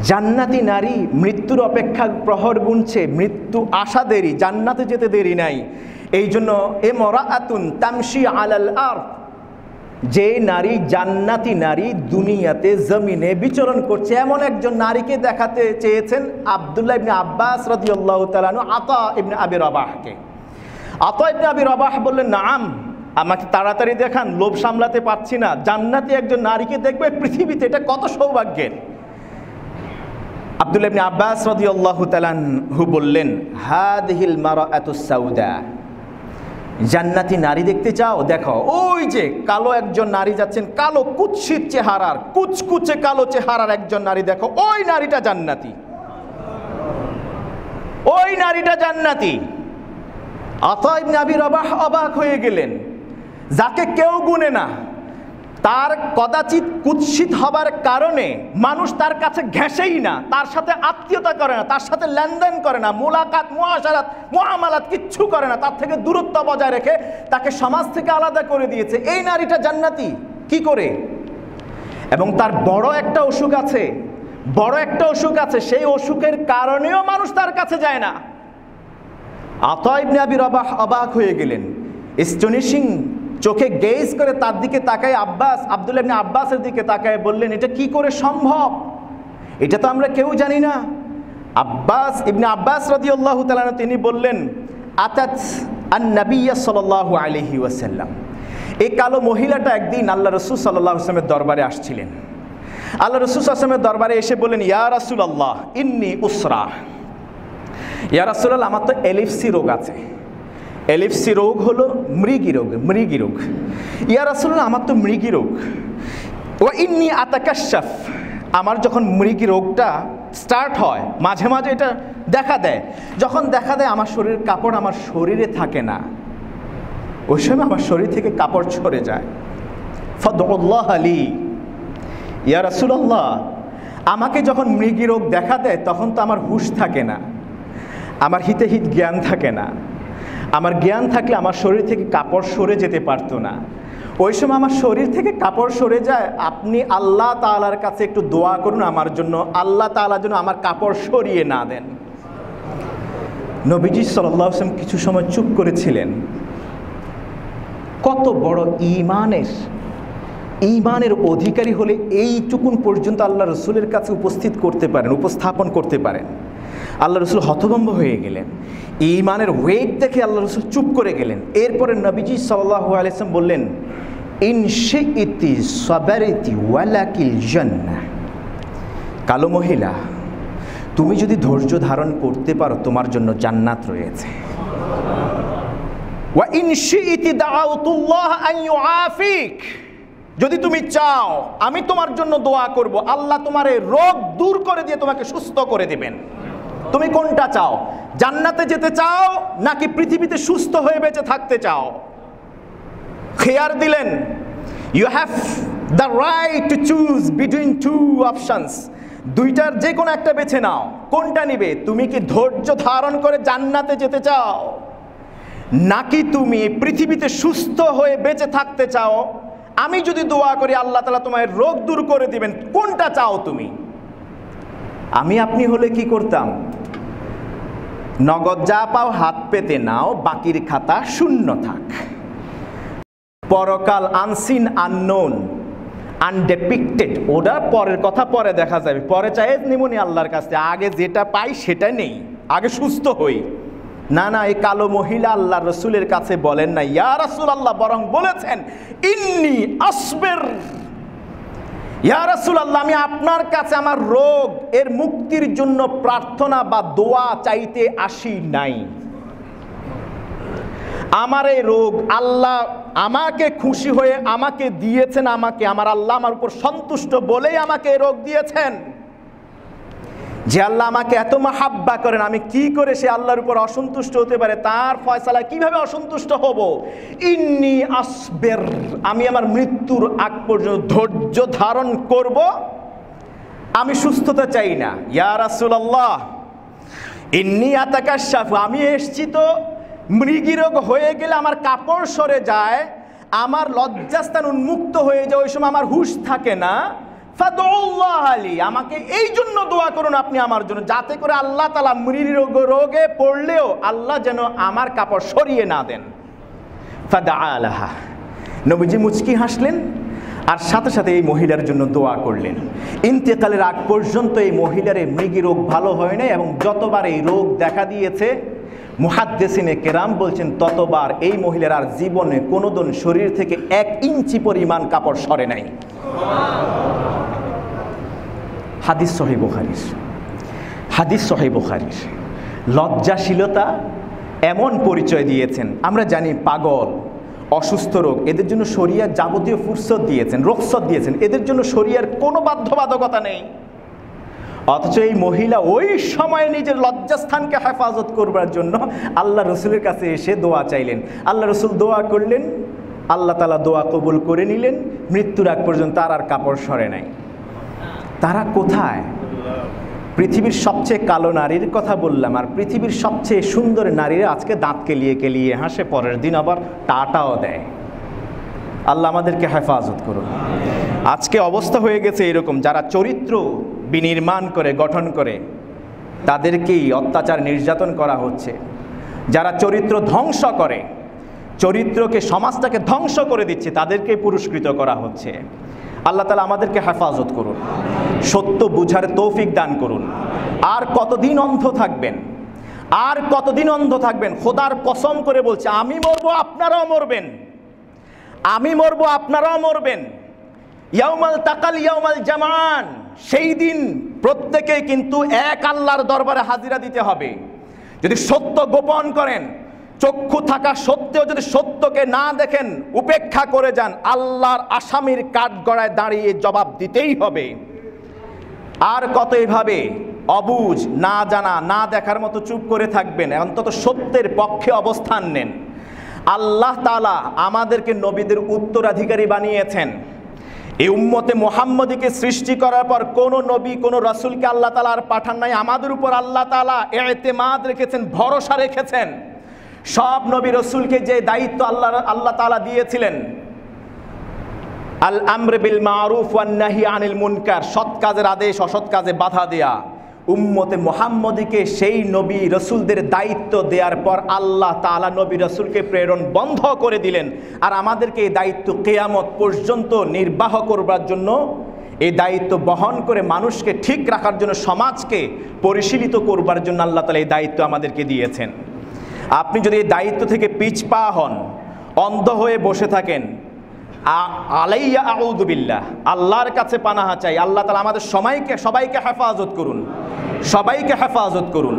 জান্নাতি নারী, মৃত্যুর অপেক্ষা প্রহর গুনছে, মৃত্যু আসা দেরি, জান্নাতে যেতে দেরি নাই। এই জন্য ইমরাআতুন তামশি আলাল আরদ, যে নারী জান্নাতি নারী দুনিয়াতে জমিনে বিচরণ করছে, এমন একজন নারীকে দেখাতে চেয়েছেন আব্দুল্লাহ ইবনে আব্বাস রাদিয়াল্লাহু তাআলা আনহু আতা ইবনে আবি রাবাহকে। আতা ইবনে আবি রাবাহ বললেন, নাম, আমাকে তাড়াতাড়ি দেখান, লোভ সামলাতে পারছি না, জান্নাতি একজন নারীকে দেখবে পৃথিবীতে, এটা কত সৌভাগ্যের। আব্দুল্লাহ ইবনে আব্বাস রাদিয়াল্লাহু তাআলা আনহু বললেন, হাদিহিল মারাআতুস সাউদা, জান্নাতি নারী দেখতে চাও? দেখো, ওই যে কালো একজন নারী যাচ্ছেন, কালো কুৎসিত চেহারার, কুচকুচে কালো চেহারার একজন নারী, দেখো ওই নারীটা জান্নাতি, ওই নারীটা জান্নাতি। আতা ইবনে আবি রাবাহ অবাক হয়ে গেলেন, যাকে কেউ গুনে না, তার কদাচিৎ কুৎসিত হবার কারণে মানুষ তার কাছে ঘেঁষেই না, তার সাথে আত্মীয়তা করে না, তার সাথে লেনদেন করে না, মোলাকাত মুআশারাত মুআমালাত কিচ্ছু করে না, তার থেকে দূরত্ব বজায় রেখে তাকে সমাজ থেকে আলাদা করে দিয়েছে। এই নারীটা জান্নাতি কি করে? এবং তার বড় একটা অসুখ আছে, সেই অসুখের কারণেও মানুষ তার কাছে যায় না। আতা ইবনে আবি রাবাহ অবাক হয়ে গেলেন, স্টনিশিং চোখে গেজ করে তার দিকে তাকায়, আব্দুল্লাহ ইবনে আব্বাসের দিকে তাকায় বললেন, এটা কি করে সম্ভব? এটা তো আমরা কেউ জানি না। ইবনে আব্বাস রাদিয়াল্লাহু তাআলা তিনি বললেন, আতাত আন-নবী সাল্লাল্লাহু আলাইহি ওয়াসাল্লাম, এই কালো মহিলাটা একদিন আল্লাহ রাসূল সাল্লাল্লাহু আলাইহি ওয়াসাল্লামের দরবারে আসছিলেন। আল্লাহ রাসূল সাল্লাল্লাহু আলাইহি ওয়াসাল্লামের দরবারে এসে বললেন, ইয়া রাসূলুল্লাহ ইন্নী উসরা, ইয়া রাসূলুল্লাহ আমার তো এলিপসি রোগ আছে। এলিপসি রোগ হলো মৃগী রোগ। ইয়া রাসূলুল্লাহ আমার তো মৃগী রোগ। ওয়া ইন্নী আতাকাশাফ, আমার যখন মৃগী রোগটা স্টার্ট হয় মাঝে মাঝে এটা দেখা দেয়, যখন দেখা দেয় আমার শরীরের কাপড় আমার শরীরে থাকে না, ওই সময় আমার শরীর থেকে কাপড় ছড়ে যায়। ফাদউল্লাহ আলী, ইয়া রাসূলুল্লাহ আমাকে যখন মৃগী রোগ দেখা দেয় তখন তো আমার হুঁশ থাকে না, আমার হিতে হিত জ্ঞান থাকে না। আমার জ্ঞান থাকলে আমার শরীর থেকে কাপড় সরে যেতে পারতো না। ওই সময় আমার শরীর থেকে কাপড় সরে যায়, আপনি আল্লাহ তাআলার কাছে একটু দোয়া করুন আমার জন্য, আল্লাহ তাআলা যেন আমার কাপড় সরিয়ে না দেন। নবীজি সাল্লাল্লাহু আলাইহি ওয়াসাল্লাম কিছু সময় চুপ করেছিলেন। কত বড় ঈমানের অধিকারী হলে এইটুকুন পর্যন্ত আল্লাহ রসুলের কাছে উপস্থাপন করতে পারেন। আল্লাহ রসুল হতভম্ব হয়ে গেলেন। ঈমানের ওয়েট দেখে আল্লাহ রসুল চুপ করে গেলেন। এরপরে নবীজি সাল্লাল্লাহু আলাইহি ওয়াসাল্লাম বললেন, ইন শিইতি সাবারতি ওয়ালাকিল জান্নাহ। কালো মহিলা, তুমি যদি ধৈর্য ধারণ করতে পারো তোমার জন্য জান্নাত রয়েছে। ওয়া ইন শিইতি দাআউতুল্লাহ আন ইউআফিক। যদি তুমি চাও আমি তোমার জন্য দোয়া করব, আল্লাহ তোমার এই রোগ দূর করে দিয়ে তোমাকে সুস্থ করে দিবেন। তুমি কোনটা চাও? জান্নাতে যেতে চাও নাকি পৃথিবীতে সুস্থ হয়ে বেঁচে থাকতে চাও? খেয়ার দিলেন, you have the right to choose between two options. দুইটার যে কোনো একটা বেছে নাও, কোনটা নিবে? তুমি কি ধৈর্য ধারণ করে জান্নাতে যেতে চাও, নাকি তুমি পৃথিবীতে সুস্থ হয়ে বেঁচে থাকতে চাও? আমি যদি দোয়া করি আল্লাহ তাআলা তোমার রোগ দূর করে দিবেন, কোনটা চাও তুমি? আপনি হলে কি করতাম? নগদ যা পাও হাত পেতে নাও, বাকির খাতা শূন্য থাক। পরকাল আনসিন, আননোন, আনডেপিক্টেড, ওটা পরের কথা পরে দেখা যাবে, পরে চাই নিমনি আল্লাহর কাছে, আগে যেটা পাই সেটা নেই, আগে সুস্থ হই। না, এই কালো মহিলা আল্লাহ রসুলের কাছে বলেন না ইয়া রাসূলুল্লাহ, বরং বলেছেন ইন্নী আসবির। ইয়া রাসূলুল্লাহ, আমি আপনার কাছে আমার রোগ এর মুক্তির জন্য প্রার্থনা বা দোয়া চাইতে আসি নাই। আমার এই রোগ আল্লাহ আমাকে খুশি হয়ে আমাকে দিয়েছেন, আমার আল্লাহ আমার উপর সন্তুষ্ট বলেই আমাকে এই রোগ দিয়েছেন। যে আল্লাহ আমাকে এত মাহাব্বা করেন, আমি কি করে সে আল্লাহর উপর অসন্তুষ্ট হতে পারে? তার ফয়সালা কিভাবে অসন্তুষ্ট হব? ইন্নী আসবির, আমি আমার মৃত্যুর আগ পর্যন্ত ধৈর্য ধারণ করব, আমি সুস্থতা চাই না। ইয়া রাসূলুল্লাহ ইন্নী আতাকাশাফু, আমি এসছি তো মৃগী রোগ হয়ে গেলে আমার কাপড় সরে যায়, আমার লজ্জাস্থান উন্মুক্ত হয়ে যায়, ওই সময় আমার হুঁশ থাকে না। ফাদউল্লাহ আলী, আমাকে এই জন্য দোয়া করুন আপনি আমার জন্য, যাতে করে আল্লাহ তাআলা মৃগী রোগে পড়লেও আল্লাহ যেন আমার কাপড় সরিয়ে না দেন। ফাদআলাহা, নবীজি মুচকি হাসলেন আর সাথে সাথে এই মহিলার জন্য দোয়া করলেন। ইন্তেকালের আগ পর্যন্ত এই মহিলার এই মৃগী রোগ ভালো হয় নাই, এবং যতবার এই রোগ দেখা দিয়েছে মুহাদ্দিসিনে কেরাম বলছেন ততবার এই মহিলার আর জীবনে কোনোদিন শরীর থেকে 1 ইঞ্চি পরিমাণ কাপড় সরে নাই। হাদিস সহিহ বুখারীর। লজ্জাশীলতা এমন পরিচয় দিয়েছেন। আমরা জানি পাগল, অসুস্থ রোগ, এদের জন্য শরিয়া যাবতীয় ফুরসত দিয়েছেন, রুখসত দিয়েছেন, এদের জন্য শরিয়ার কোনো বাধ্যবাধকতা নেই। অথচ এই মহিলা ওই সময় নিজের লজ্জাস্থানকে হেফাজত করবার জন্য আল্লাহ রসুলের কাছে এসে দোয়া চাইলেন। আল্লাহ রসুল দোয়া করলেন, আল্লাহ তাআলা দোয়া কবুল করে নিলেন। মৃত্যুর আগ পর্যন্ত তার আর কাপড় সরে নাই। তারা কোথায়? পৃথিবীর সবচেয়ে কালো নারীর কথা বললাম, আর পৃথিবীর সবচেয়ে সুন্দর নারীরা আজকে দাঁত কেলিয়ে হাসে, পরের দিন আবার টাটাও দেয়। আল্লাহ আমাদেরকে হেফাজত করুন। আজকে অবস্থা হয়ে গেছে এরকম, যারা চরিত্র বিনির্মাণ করে গঠন করে তাদেরকেই অত্যাচার নির্যাতন করা হচ্ছে। যারা চরিত্র ধ্বংস করে, চরিত্রকে সমাজটাকে ধ্বংস করে দিচ্ছে, তাদেরকে পুরস্কৃত করা হচ্ছে। আল্লাহ তাআলা আমাদেরকে হেফাজত করুন, সত্য বুঝার তৌফিক দান করুন। আর কতদিন অন্ধ থাকবেন? আর কতদিন অন্ধ থাকবেন? খোদার কসম করে বলছে, আমি মরবো আপনারাও মরবেন, আমি মরবো আপনারাও মরবেন। ইয়াউমাল তাকাল ইয়াউমাল জামান, সেই দিন প্রত্যেকে কিন্তু এক আল্লাহর দরবারে হাজিরা দিতে হবে। যদি সত্য গোপন করেন, চক্ষু থাকা সত্ত্বেও যদি সত্যকে না দেখেন, উপেক্ষা করে যান, আল্লাহর আসামির কাঠগড়ায় দাঁড়িয়ে জবাব দিতেই হবে। আর কত এভাবে অবুঝ, না জানা, না দেখার মতো চুপ করে থাকবেন? অন্তত সত্যের পক্ষে অবস্থান নেন। আল্লাহ তাআলা আমাদেরকে নবীদের উত্তরাধিকারী বানিয়েছেন। এই উম্মতে মুহাম্মদীকে সৃষ্টি করার পর কোন নবী কোন রাসূলকে আল্লাহ তাআলা আর পাঠান নাই। আমাদের উপর আল্লাহ তাআলা ইতিমাদ রেখেছেন, ভরসা রেখেছেন। সব নবী রাসূলকে যে দায়িত্ব আল্লাহ তাআলা দিয়েছিলেন, আল আমর বিল মারুফ ওয়ান নাহি আনিল মুনকার, সৎ কাজের আদেশ অসৎ কাজে বাধা দেয়া, উম্মতে মুহাম্মদীকে সেই নবী রাসূলদের দায়িত্ব দেওয়ার পর আল্লাহ তাআলা নবী রাসূলকে প্রেরণ বন্ধ করে দিলেন। আর আমাদেরকে এই দায়িত্ব কিয়ামত পর্যন্ত নির্বাহ করবার জন্য, এই দায়িত্ব বহন করে মানুষকে ঠিক রাখার জন্য, সমাজকে পরিশীলিত করবার জন্য আল্লাহ তাআলা এই দায়িত্ব আমাদেরকে দিয়েছেন। আপনি যদি এই দায়িত্ব থেকে পিছপা হন, অন্ধ হয়ে বসে থাকেন, আলাইয়া আউযু বিল্লাহ, আল্লাহর কাছে পানাহা চাই। আল্লাহ তাআলা আমাদের সবাইকে হেফাজত করুন, সবাইকে হেফাজত করুন।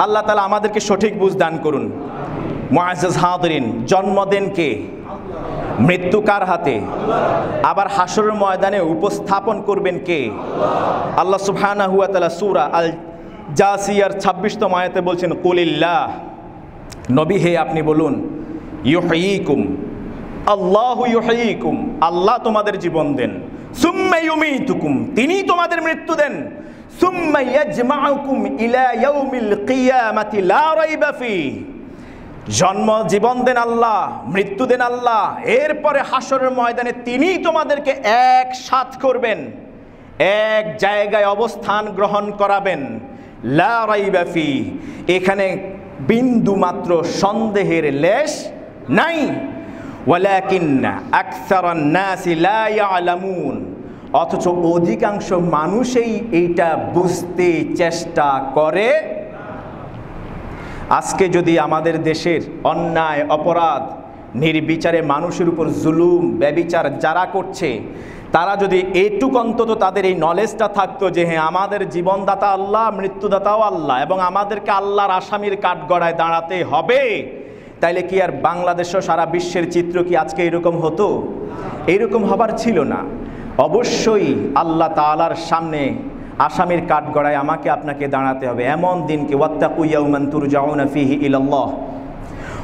আল্লাহ তাআলা আমাদেরকে সঠিক বুঝ দান করুন। মুআজ্জাজ হাদিরিন, জন্ম দেন কে? মৃত্যু কার হাতে? আবার হাসরের ময়দানে উপস্থাপন করবেন কে? আল্লাহ সুবহানাহু ওয়া তাআলা সূরা আল জাসিয়ার 26তম আয়াতে বলছেন, কুলিল্লাহ, নবী হে আপনি বলুন, ইউহয়িকুম, আল্লাহু ইউহয়িকুম, আল্লাহ তোমাদের জীবন দেন, সুম্মা ইউমীতুকুম, তিনি তোমাদের মৃত্যু দেন, সুম্মা ইয়াজমাউকুম ইলা ইয়াউমিল কিয়ামাতি লা রাইবা ফিহি, জন্ম জীবন দেন আল্লাহ, মৃত্যু দেন আল্লাহ, এরপরে হাসরের ময়দানে তিনি তোমাদেরকে একসাথ করবেন, এক জায়গায় অবস্থান গ্রহণ করাবেন, লা রাইবা ফিহি, এখানে বিন্দু মাত্র সন্দেহের লেশ নাই। ওয়ালাকিন্না আকসারান নাসি লা ইয়ালামুন, অথচ অধিকাংশ মানুষই এইটা বুঝতে চেষ্টা করে। আজকে যদি আমাদের দেশের অন্যায় অপরাধ নির্বিচারে মানুষের উপর জুলুম ব্যভিচার যারা করছে, তারা যদি এইটুকু অন্তত তাদের এই নলেজটা থাকতো যে হ্যাঁ, আমাদের জীবনদাতা আল্লাহ, মৃত্যুদাতাও আল্লাহ, এবং আমাদেরকে আল্লাহর আসামির কাঠগড়ায় দাঁড়াতে হবে, তাইলে কি আর বাংলাদেশও সারা বিশ্বের চিত্র কি আজকে এরকম হতো? এইরকম হবার ছিল না। অবশ্যই আল্লাহ তাআলার সামনে আসামির কাঠগড়ায় আমাকে আপনাকে দাঁড়াতে হবে। এমন দিনকে, ওয়াত্তাকু ইয়াওমান তুরজাউনা ফীহি ইলাল্লাহ,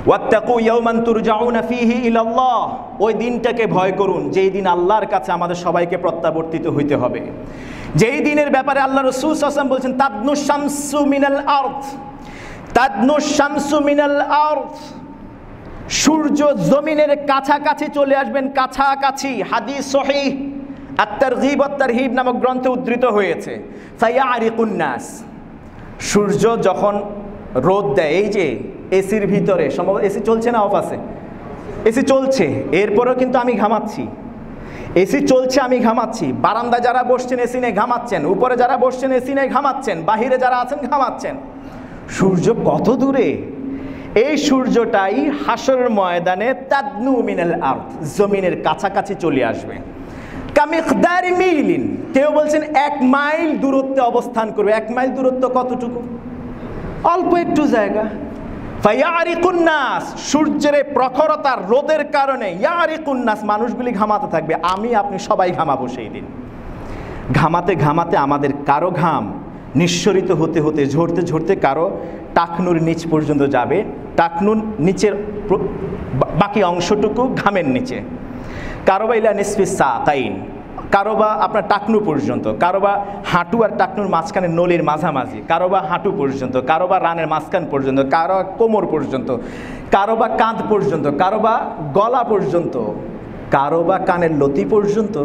ওয়াত্তাকু ইয়াওমান তুরজাউনা ফীহি ইলাল্লাহ, ওই দিনটাকে ভয় করুন যেই দিন আল্লাহর কাছে আমাদের সবাইকে প্রত্যাবর্তিত হইতে হবে। যেই দিনের ব্যাপারে আল্লাহ রাসূল সাল্লাল্লাহু আলাইহি ওয়াসাল্লাম বলেছেন, তাদনু শামসু মিনাল আরদ, তাদনু শামসু মিনাল আরদ, সূর্য জমিনের কাছাকাছি চলে আসবেন, কাছাকাছি। হাদিস সহিহ আত-তারগীব ওয়াত-তারহীব নামক গ্রন্থে উদ্ধৃত হয়েছে। ফায়ারিকুন নাস, সূর্য যখন রোদ দেয়, এই যে এসির ভিতরে, সম্ভবত এসি চলছে না অফ আছে? এসি চলছে, এরপরেও কিন্তু আমি ঘামাচ্ছি। এসি চলছে, আমি ঘামাচ্ছি। বারান্দায় যারা বসছেন এসি নেই ঘামাচ্ছেন, উপরে যারা বসছেন এসি নেই ঘামাচ্ছেন, বাহিরে যারা আছেন ঘামাচ্ছেন। সূর্য কত দূরে? এই সূর্যটাই হাসরের ময়দানে তাদনু মিনাল আরদ, জমিনের কাছাকাছি চলে আসবে। কামিকদারি মিলিন, কেউ বলছেন 1 মাইল দূরত্বে অবস্থান করবে। 1 মাইল দূরত্ব কতটুকু? অল্প একটু জায়গা। ফায়ারিকুন নাস, সূর্যের প্রখরতার রোদের কারণে ইয়ারিকুন নাস, মানুষগুলি ঘামাতে থাকবে। আমি আপনি সবাই ঘামাবো সেই দিন। ঘামাতে ঘামাতে আমাদের কারো ঘাম নিঃসরিত হতে হতে, ঝরতে ঝরতে কারো টাকনুর নিচ পর্যন্ত যাবে, টাকনুর নিচের বাকি অংশটুকু ঘামের নিচে। কারো বা ইলা নিসফি সাকাইন, কারো বা আপনার টাকনু পর্যন্ত, কারো বা হাঁটু আর টাকনুর মাঝখানে নলির মাঝামাঝি, কারো বা হাঁটু পর্যন্ত, কারো বা রানের মাঝখান পর্যন্ত, কারো কোমর পর্যন্ত, কারো বা কাঁধ পর্যন্ত, কারো বা গলা পর্যন্ত, কারো বা কানের লতি পর্যন্ত,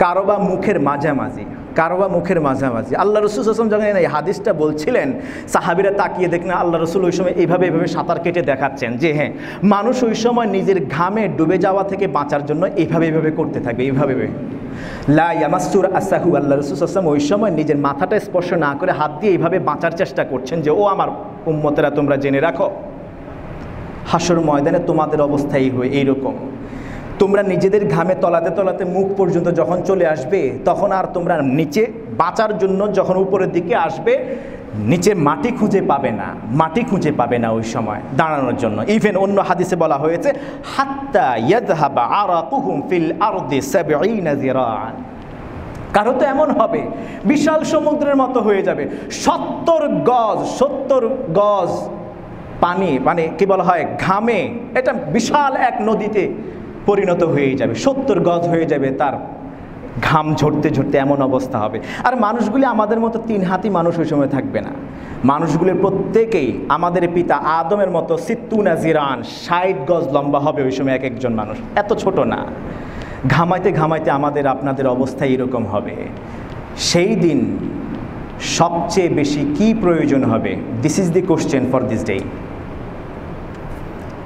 কারো বা মুখের মাঝামাঝি, কারো বা মুখের মাঝামাঝি। আল্লাহ রসুল সাল্লাল্লাহু আলাইহি ওয়াসাল্লাম যখন এই হাদিসটা বলছিলেন, সাহাবীরা তাকিয়ে দেখলেন আল্লাহ রসুল ওই সময় এইভাবে সাঁতার কেটে দেখাচ্ছেন যে হ্যাঁ, মানুষ ওই সময় নিজের ঘামে ডুবে যাওয়া থেকে বাঁচার জন্য এইভাবে করতে থাকবে, এইভাবে। লা ইয়ামাসসুর আসাহু, আল্লাহ রসুল সাল্লাল্লাহু আলাইহি ওয়াসাল্লাম ওই সময় নিজের মাথাটা স্পর্শ না করে হাত দিয়ে এইভাবে বাঁচার চেষ্টা করছেন যে ও আমার উম্মতেরা, তোমরা জেনে রাখো, হাসর ময়দানে তোমাদের অবস্থাই হয় এইরকম। তোমরা নিজেদের ঘামে তলাতে তলাতে মুখ পর্যন্ত যখন চলে আসবে, তখন আর তোমরা নিচে বাঁচার জন্য যখন উপরের দিকে আসবে, নিচে মাটি খুঁজে পাবে না, মাটি খুঁজে পাবে না ওই সময় দাঁড়ানোর জন্য। ইভেন অন্য হাদিসে বলা হয়েছে, হাত্তা ইয়াযহাবা আরাকুহুম ফিল আরদি ৭০ যিরাআন, কারো তো এমন হবে বিশাল সমুদ্রের মতো হয়ে যাবে, ৭০ গজ পানি, মানে কি বলা হয়, ঘামে এটা বিশাল এক নদীতে পরিণত হয়ে যাবে, ৭০ গজ হয়ে যাবে তার ঘাম ঝরতে ঝরতে এমন অবস্থা হবে। আর মানুষগুলি আমাদের মতো 3 হাতি মানুষ ওই সময় থাকবে না। মানুষগুলির প্রত্যেকেই আমাদের পিতা আদমের মতো 60 জিরান 60 গজ লম্বা হবে ওই সময় এক একজন মানুষ, এত ছোট না। ঘামাইতে ঘামাইতে আমাদের আপনাদের অবস্থা এরকম হবে। সেই দিন সবচেয়ে বেশি কি প্রয়োজন হবে? This is the question for this day.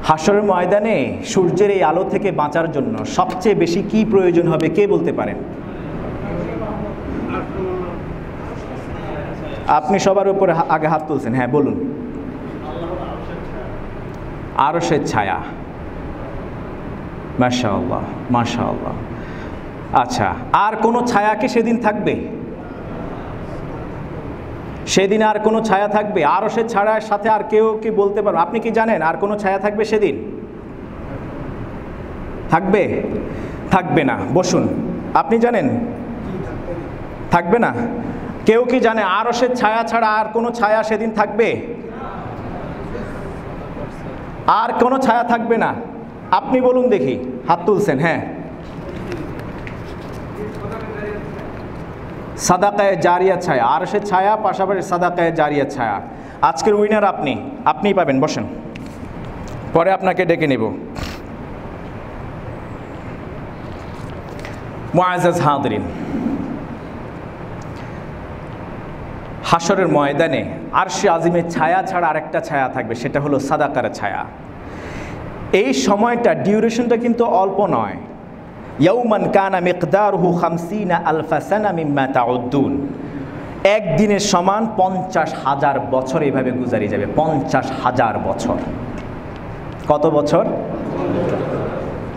হাশরের ময়দানে সূর্যের এই আলো থেকে বাঁচার জন্য সবচেয়ে বেশি কি প্রয়োজন হবে, কে বলতে পারেন? আপনি সবার উপরে আগে হাত তুলছেন, হ্যাঁ বলুন। আরশের ছায়া। মাশাআল্লাহ মাশাআল্লাহ। আচ্ছা, আর কোনো ছায়া কি সেদিন থাকবে? সেদিন আর কোনো ছায়া থাকবে? আরশের ছায়ার সাথে আর কেউ কি বলতে পারো? আপনি কি জানেন আর কোনো ছায়া থাকবে সেদিন? থাকবে? থাকবে না। বসুন। আপনি জানেন? থাকবে না। কেউ কি জানে আরশের ছায়া ছাড়া আর কোনো ছায়া সেদিন থাকবে? আর কোনো ছায়া থাকবে না। আপনি বলুন দেখি, হাত তুলছেন, হ্যাঁ। সাদাকায়ে জারিয়া ছায়া, আরশের ছায়া পাশাপাশি সাদাকায়ে জারিয়া ছায়া। আজকের উইনার আপনিই পাবেন। বসেন, পরে আপনাকে ডেকে নেব। মুআজ্জাজ হাদিরিন, হাশরের ময়দানে আরশে আজিমের ছায়া ছাড়া আরেকটা ছায়া থাকবে, সেটা হলো সাদাকার ছায়া। এই সময়টা ডিউরেশনটা কিন্তু অল্প নয়। ইয়াউমান কানা মিকদারুহু 50 আলফা সানা মিম্মা তাউদ্দুন। একদিনের সমান 50,000 বছর এইভাবে গুজারি যাবে। 50,000 বছর। কত বছর?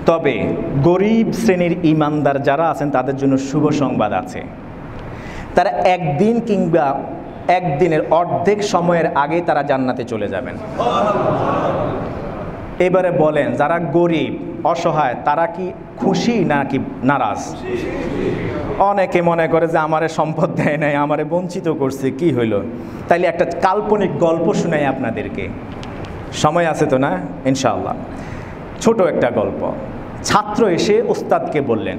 তবে গরিব শ্রেণীর ইমানদার যারা আছেন তাদের জন্য শুভ সংবাদ আছে। তারা একদিন কিংবা একদিনের অর্ধেক সময়ের আগে তারা জান্নাতে চলে যাবেন। এবারে বলেন, যারা গরিব অসহায় তারা কি খুশি নাকি নারাজ? অনেকে মনে করে যে আমারে সম্পদ দেয় নাই, আমারে বঞ্চিত করছে, কি হইল? তাইলে একটা কাল্পনিক গল্প শোনাই আপনাদেরকে। সময় আছে তো না? ইনশাআল্লাহ। ছোট একটা গল্প। ছাত্র এসে ওস্তাদকে বললেন,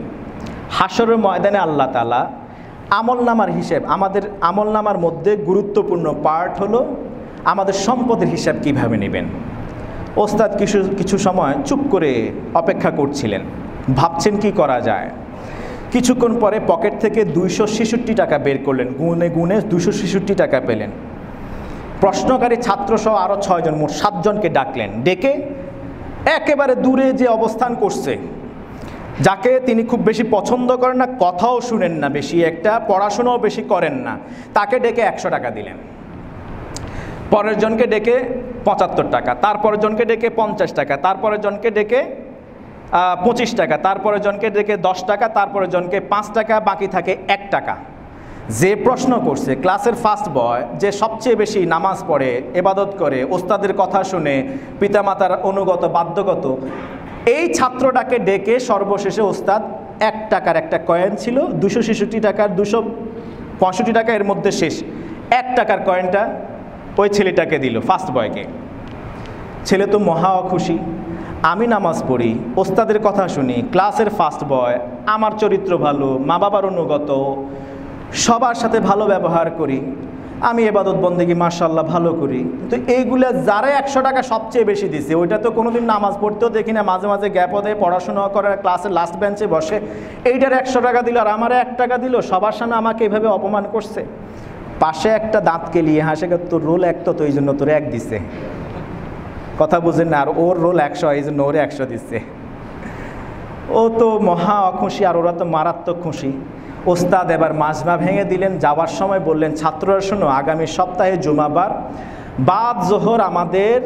হাশরের ময়দানে আল্লাহ তাআলা আমলনামার হিসেব, আমাদের আমলনামার মধ্যে গুরুত্বপূর্ণ পার্ট হলো আমাদের সম্পদের হিসাব কিভাবে নেবেন। ওস্তাদ কিছু সময় চুপ করে অপেক্ষা করছিলেন, ভাবছেন কি করা যায়। কিছুক্ষণ পরে পকেট থেকে 266 টাকা বের করলেন, গুনে গুনে 266 টাকা পেলেন। প্রশ্নকারী ছাত্রসহ আরও 6 জন, মোট 7 জনকে ডাকলেন। ডেকে একেবারে দূরে যে অবস্থান করছে, যাকে তিনি খুব বেশি পছন্দ করেন না, কথাও শুনেন না বেশি একটা, পড়াশোনাও বেশি করেন না, তাকে ডেকে 100 টাকা দিলেন। পরের জনকে ডেকে 75 টাকা, তারপরের জনকে ডেকে 50 টাকা, তারপরের জনকে ডেকে 25 টাকা, তারপরের জনকে ডেকে 10 টাকা, তারপরের জনকে 5 টাকা, বাকি থাকে 1 টাকা। যে প্রশ্ন করছে, ক্লাসের ফার্স্ট বয়, যে সবচেয়ে বেশি নামাজ পড়ে, ইবাদত করে, ওস্তাদের কথা শুনে, পিতামাতার অনুগত বাধ্যগত, এই ছাত্রটাকে ডেকে সর্বশেষে ওস্তাদ 1 টাকার একটা কয়েন ছিল, 266 টাকার 265 টাকা, এর মধ্যে শেষ 1 টাকার কয়েনটা ওই ছেলেটাকে দিল, ফার্স্ট বয়কে। ছেলে তো মহা খুশি। আমি নামাজ পড়ি, ওস্তাদের কথা শুনি, ক্লাসের ফার্স্ট বয়, আমার চরিত্র ভালো, মা বাবার অনুগত, সবার সাথে ভালো ব্যবহার করি, আমি ইবাদত বন্দেগী মাশাআল্লাহ ভালো করি। তো এইগুলা যারা 100 টাকা সবচেয়ে বেশি দিছে, ওইটা তো কোনোদিন নামাজ পড়তেও দেখি না, মাঝে মাঝে গ্যাপও দেয়, পড়াশোনা করে, ক্লাসের লাস্ট বেঞ্চে বসে, এইটার 100 টাকা দিল আর আমার 1 টাকা দিল, সবার সামনে আমাকে এভাবে অপমান করছে। পাশে একটা দাঁতকে নিয়ে হাসে, তোর রোল 1 তো এই জন্য তোর 1 দিছে। কথা বুঝেন না? আর ওর রোল 100, এই জন্য ওরে 100 দিচ্ছে। ও তো মহা অখুশি, আর ওরা তো মারাত্মক খুশি। ওস্তাদ এবার মাজমা ভেঙে দিলেন। যাওয়ার সময় বললেন, ছাত্ররা শোনো, আগামী সপ্তাহে জুমাবার বাদ জোহর আমাদের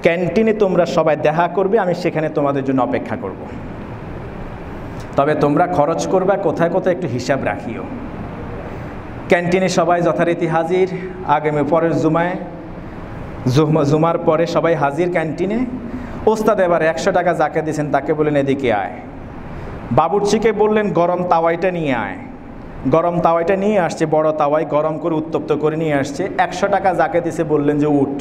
ক্যান্টিনে তোমরা সবাই দেখা করবে, আমি সেখানে তোমাদের জন্য অপেক্ষা করব। তবে তোমরা খরচ করবে, কোথায় কোথায় একটু হিসাব রাখিও। ক্যান্টিনে সবাই যথারীতি হাজির। আগামী পরের জুমার পরে সবাই হাজির ক্যান্টিনে। ওস্তাদ এবার 100 টাকা যাকে দিয়েছেন তাকে বললেন, এদিকে আয়। বাবুর্চিকে বললেন, গরম তাওয়াইটা নিয়ে আয়। গরম তাওয়াইটা নিয়ে আসছে, বড় তাওয়াই গরম করে উত্তপ্ত করে নিয়ে আসছে। 100 টাকা যাকে দিয়েছে বললেন যে উঠ।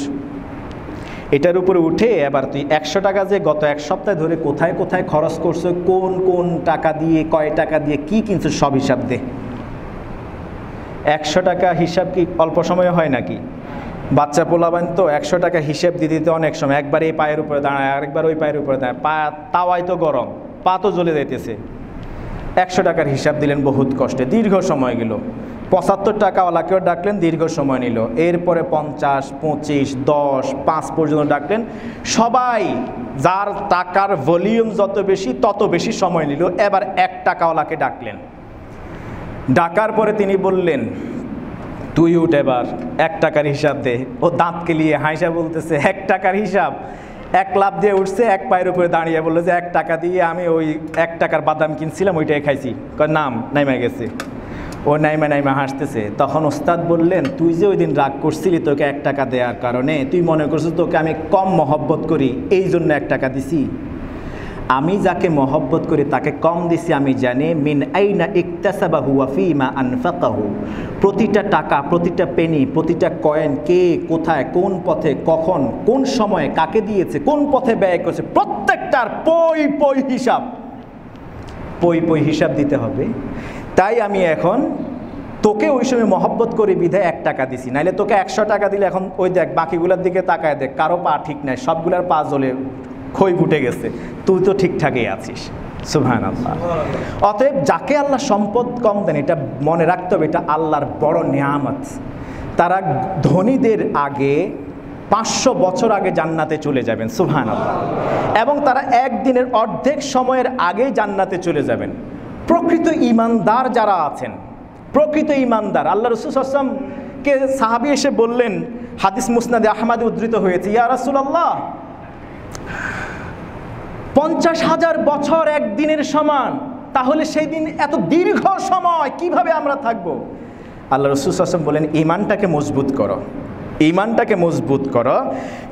এটার উপরে উঠে এবার তুই 100 টাকা যে গত এক সপ্তাহ ধরে কোথায় কোথায় খরচ করছো, কোন কোন টাকা দিয়ে, কয় টাকা দিয়ে কি কিনছো, সব হিসাব দে। 100 টাকা হিসাব কি অল্প সময়ে হয় নাকি? বাচ্চা পোলাবেন তো 100 টাকা হিসেব দিতে দিতে অনেক সময়, একবার এই পায়ের উপরে দাঁড়ায়, আরেকবার ওই পায়ের উপরে দাঁড়ায়, পা তাওয়াই তো গরম, পা তো জ্বলে যাইতেছে। 100 টাকার হিসাব দিলেন বহুত কষ্টে, দীর্ঘ সময় গেল। 75 টাকাওয়ালাকেও ডাকলেন, দীর্ঘ সময় নিল। এরপরে 50, 25, 10, 5 পর্যন্ত ডাকলেন। সবাই যার টাকার ভলিউম যত বেশি তত বেশি সময় নিল। এবার 1 টাকাওয়ালাকে ডাকলেন। ডাকার পরে তিনি বললেন, তুই উঠ এবার 1 টাকার হিসাব দে। ও দাঁত কেলিয়ে হাসা বলতেছে, 1 টাকার হিসাব? 1 লাফ দিয়ে উঠছে, 1 পায়ের উপরে দাঁড়িয়ে বললো যে 1 টাকা দিয়ে আমি ওই 1 টাকার বাদাম কিনছিলাম, ওইটাই খাইছি। নাম নাইমা গেছে। ও নাইমা নাইমা হাসতেছে। তখন ওস্তাদ বললেন, তুই যে ওই দিন রাগ করছিলি তোকে 1 টাকা দেওয়ার কারণে, তুই মনে করছিস তোকে আমি কম মহব্বত করি এই জন্য 1 টাকা দিছি? আমি যাকে মহব্বত করি তাকে কম দিছি আমি জানি। মিন আইনা ইকতাসাবাহু ওয়া ফীমা আনফাকাহু, প্রতিটা টাকা, প্রতিটা পেনি, প্রতিটা কয়েন কে কোথায়, কোন পথে, কখন, কোন সময়ে কাকে দিয়েছে, কোন পথে ব্যয় করেছে, প্রত্যেকটার পই পই হিসাব, পই পই হিসাব দিতে হবে। তাই আমি এখন তোকে ওই সময় মহব্বত করি বিধায় 1 টাকা দিছি, নাইলে তোকে 100 টাকা দিলে এখন ওই দেখ বাকিগুলোর দিকে তাকায় দেখ, কারো পা ঠিক নাই, সবগুলার পা জ্বলে খই ফুটে গেছে, তুই তো ঠিকঠাকই আছিস। সুবহানাল্লাহ। অতএব যাকে আল্লাহ সম্পদ কম দেন এটা মনে রাখতে হবে, এটা আল্লাহর বড় নিয়ামত। তারা ধনীদের আগে 500 বছর আগে জান্নাতে চলে যাবেন। সুবহানাল্লাহ। এবং তারা একদিনের অর্ধেক সময়ের আগেই জান্নাতে চলে যাবেন। প্রকৃত ঈমানদার যারা আছেন, প্রকৃত ঈমানদার, আল্লাহ রাসূল সাল্লাল্লাহু আলাইহি ওয়াসাল্লামকে সাহাবী এসে বললেন, হাদিস মুসনাদে আহমদে উদ্ধৃত হয়েছে, ইয়া রাসূলুল্লাহ 50,000 বছর একদিনের সমান, তাহলে সেই দিন এত দীর্ঘ সময় কিভাবে আমরা থাকবো? আল্লাহ রাসূল সাল্লাল্লাহু আলাইহি ওয়াসাল্লাম বলেন, ঈমানটাকে মজবুত করো, ঈমানটাকে মজবুত করো।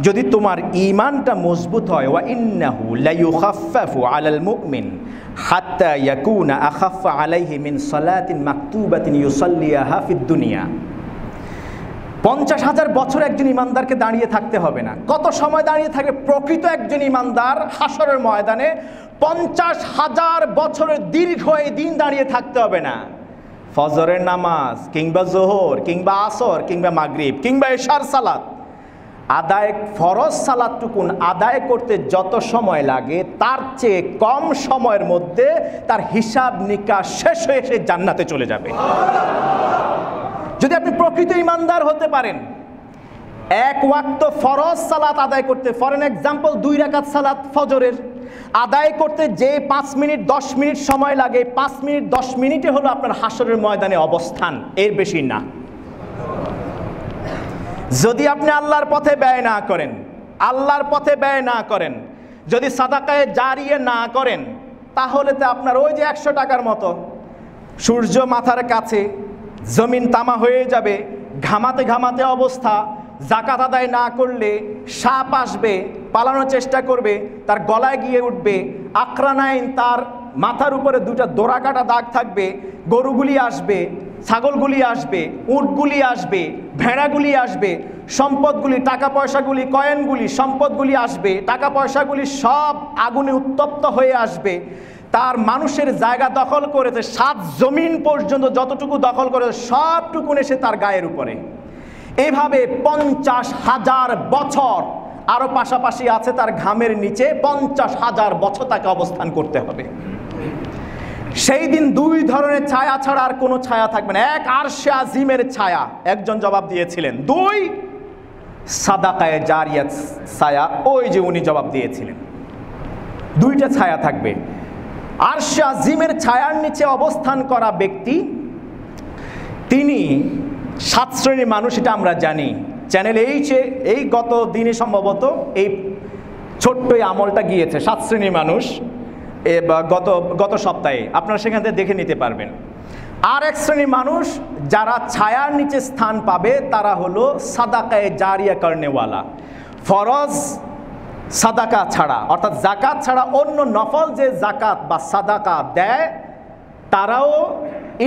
যদি তোমার ঈমানটা মজবুত হয়, ওয়া ইন্নাহু লা ইউখাফফাফু আলাল মুমিন হাত্তা ইয়াকুনা আখাফফা আলাইহি মিন সালাতিন মাকতুবাতিন ইউসাল্লিয়াহা ফিদ দুনিয়া। 50,000 বছর একজন ইমানদারকে দাঁড়িয়ে থাকতে হবে না। কত সময় দাঁড়িয়ে থাকবে প্রকৃত একজন ইমানদার হাসরের ময়দানে? 50,000 বছরের দীর্ঘ এই দিন দাঁড়িয়ে থাকতে হবে না। ফজরের নামাজ কিংবা জোহর কিংবা আসর কিংবা মাগরিব কিংবা এশার সালাত আদায়, ফরজ সালাতটুকুন আদায় করতে যত সময় লাগে তার চেয়ে কম সময়ের মধ্যে তার হিসাব নিকাশ শেষ হয়ে সে জান্নাতে চলে যাবে। যদি আপনি প্রকৃত ঈমানদার হতে পারেন, 1 ওয়াক্ত ফরজ সালাত আদায় করতে, ফর এন এক্সাম্পল 2 রাকাত সালাত ফজরের আদায় করতে যে 5 মিনিট 10 মিনিট সময় লাগে, 5 মিনিট 10 মিনিটে হলো আপনার হাসরের ময়দানে অবস্থান, এর বেশি না। যদি আপনি আল্লাহর পথে ব্যয় না করেন, আল্লাহর পথে ব্যয় না করেন, যদি সাদাকায়ে জারিয়া না করেন, তাহলে তো আপনার ওই যে 100 টাকার মতো, সূর্য মাথার কাছে, জমিন তামা হয়ে যাবে, ঘামাতে ঘামাতে অবস্থা, যাকাত আদায় না করলে সাপ আসবে, পালানোর চেষ্টা করবে, তার গলায় গিয়ে উঠবে, আকরানাইন, তার মাথার উপরে 2টা দোরাকাটা দাগ থাকবে, গরুগুলি আসবে, ছাগলগুলি আসবে, উটগুলি আসবে, ভেড়াগুলি আসবে, সম্পদগুলি, টাকা পয়সাগুলি, কয়েনগুলি, সম্পদগুলি আসবে, টাকা পয়সাগুলি সব আগুনে উত্তপ্ত হয়ে আসবে। তার মানুষের জায়গা দখল করেছে, 7 জমিন পর্যন্ত যতটুকু দখল করেছে সবটুকু এসে তার গায়ের উপরে। এইভাবে 50,000 বছর, আরও পাশাপাশি আছে তার ঘামের নিচে 50,000 বছর তাকে অবস্থান করতে হবে। সেই দিন 2 ধরনের ছায়া ছাড়া আর কোনো ছায়া থাকবে না। 1 আরশে আজিমের ছায়া, একজন জবাব দিয়েছিলেন। 2 সাদাকায়ে জারিয়াত ছায়া, ওই যে উনি জবাব দিয়েছিলেন। 2টা ছায়া থাকবে। আরশে আজিমের ছায়ার নিচে অবস্থান করা ব্যক্তি, তিনি 7 শ্রেণীর মানুষ, এটা আমরা জানি। চ্যানেল এই গত দিনে সম্ভবত এই ছোট্ট আমলটা গিয়েছে, 7 শ্রেণীর মানুষ, গত সপ্তাহে আপনারা সেখান থেকে দেখে নিতে পারবেন। আর 1 শ্রেণীর মানুষ যারা ছায়ার নিচে স্থান পাবে তারা হলো সাদাকায়ে জারিয়া করনেওয়ালা। ফরজ সাদাকা ছাড়া, অর্থাৎ জাকাত ছাড়া অন্য নফল যে জাকাত বা সাদাকা দেয়, তারাও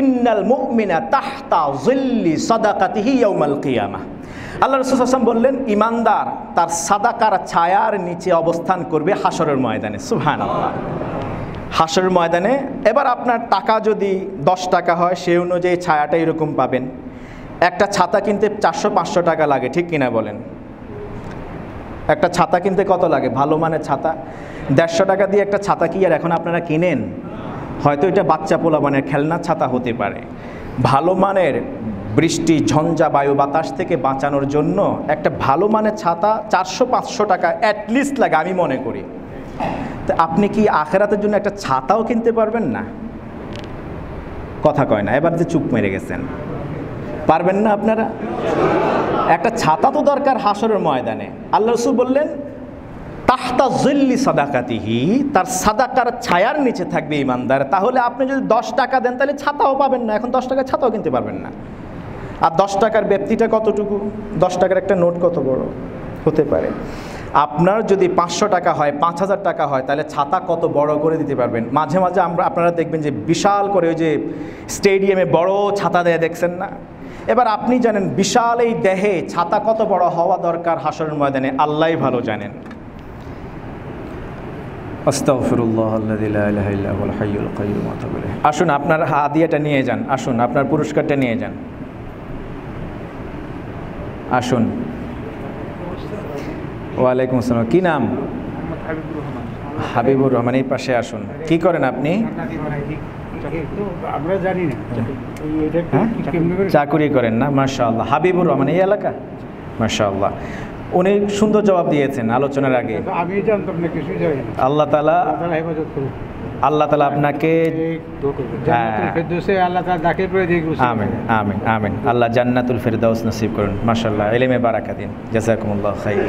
ইন্নাল মুমিনা তাহতা জিল্লি সাদাকাতিহি ইয়াউমাল কিয়ামাহ, আল্লাহ রাসূল সাল্লাল্লাহু আলাইহি ওয়াসাল্লাম বললেন, ইমানদার তার সাদাকার ছায়ার নিচে অবস্থান করবে হাশরের ময়দানে। সুবহানাল্লাহ। হাশরের ময়দানে এবার আপনার টাকা যদি 10 টাকা হয় সেই অনুযায়ী ছায়াটা এরকম পাবেন। একটা ছাতা কিনতে 400-500 টাকা লাগে, ঠিক কিনা বলেন? একটা ছাতা কিনতে কত লাগে? ভালো মানের ছাতা 150 টাকা দিয়ে একটা ছাতা কি আর এখন আপনারা কিনেন? হয়তো এটা বাচ্চা পোলাপানের খেলনার ছাতা হতে পারে। ভালো মানের বৃষ্টি, ঝঞ্ঝা, বায়ু বাতাস থেকে বাঁচানোর জন্য একটা ভালো মানের ছাতা 400-500 টাকা অ্যাটলিস্ট লাগে আমি মনে করি। তো আপনি কি আখিরাতের জন্য একটা ছাতাও কিনতে পারবেন না? কথা কয় না, এবার যে চুপ মেরে গেছেন। পারবেন না আপনারা? একটা ছাতা তো দরকার হাশরের ময়দানে। আল্লাহ রাসূল বললেন, তাহতা জিল্লি সাদাকাতিহি, তার সাদাকার ছায়ার নিচে থাকবে ইমানদার। তাহলে আপনি যদি 10 টাকা দেন তাহলে ছাতাও পাবেন না, এখন 10 টাকার ছাতাও কিনতে পারবেন না। আর 10 টাকার ব্যক্তিটা কতটুকু? 10 টাকার একটা নোট কত বড় হতে পারে? আপনার যদি 500 টাকা হয়, 5000 টাকা হয়, তাহলে ছাতা কত বড় করে দিতে পারবেন? মাঝে মাঝে আপনারা দেখবেন যে বিশাল করে ওই যে স্টেডিয়ামে বড় ছাতা দেয়, দেখছেন না? এবার আপনি জানেন বিশাল এই দেহে ছাতা কত বড় হওয়া দরকার হাশরের ময়দানে, আল্লাহই ভালো জানেন। আস্তাগফিরুল্লাহাল্লাযী লা ইলাহা ইল্লা হুয়াল হাইয়ুল কাইয়্যুম ওয়া আতুবু ইলাইহি। আসুন আপনার হাদিয়াটা নিয়ে যান, আসুন আপনার পুরস্কারটা নিয়ে যান, আসুন। ওয়ালাইকুম আসসালাম। কি নাম? হাবিবুর রহমান। এই পাশে আসুন। কি করেন আপনি? আমরা জানি না, চাকুরি করেন না? মাশাআল্লাহ। হাবিবুর রহমান, এই এলাকা? মাশাআল্লাহ, উনি সুন্দর জবাব দিয়েছেন আলোচনার আগে। আমি জানতাম না, কিছুই জানি না। আল্লাহ তাআলা হেফাজত করুন। আল্লাহ তাআলা আপনাকে জান্নাতুল ফেরদৌসে আল্লাহ তাআলা দাখিল করে দিক। আমিন আমিন আমিন। আল্লাহ জান্নাতুল ফেরদাউস নসিব করুন। মাশাআল্লাহ, ইলমে বারাকা দিন। জাযাকুমুল্লাহ খাইর।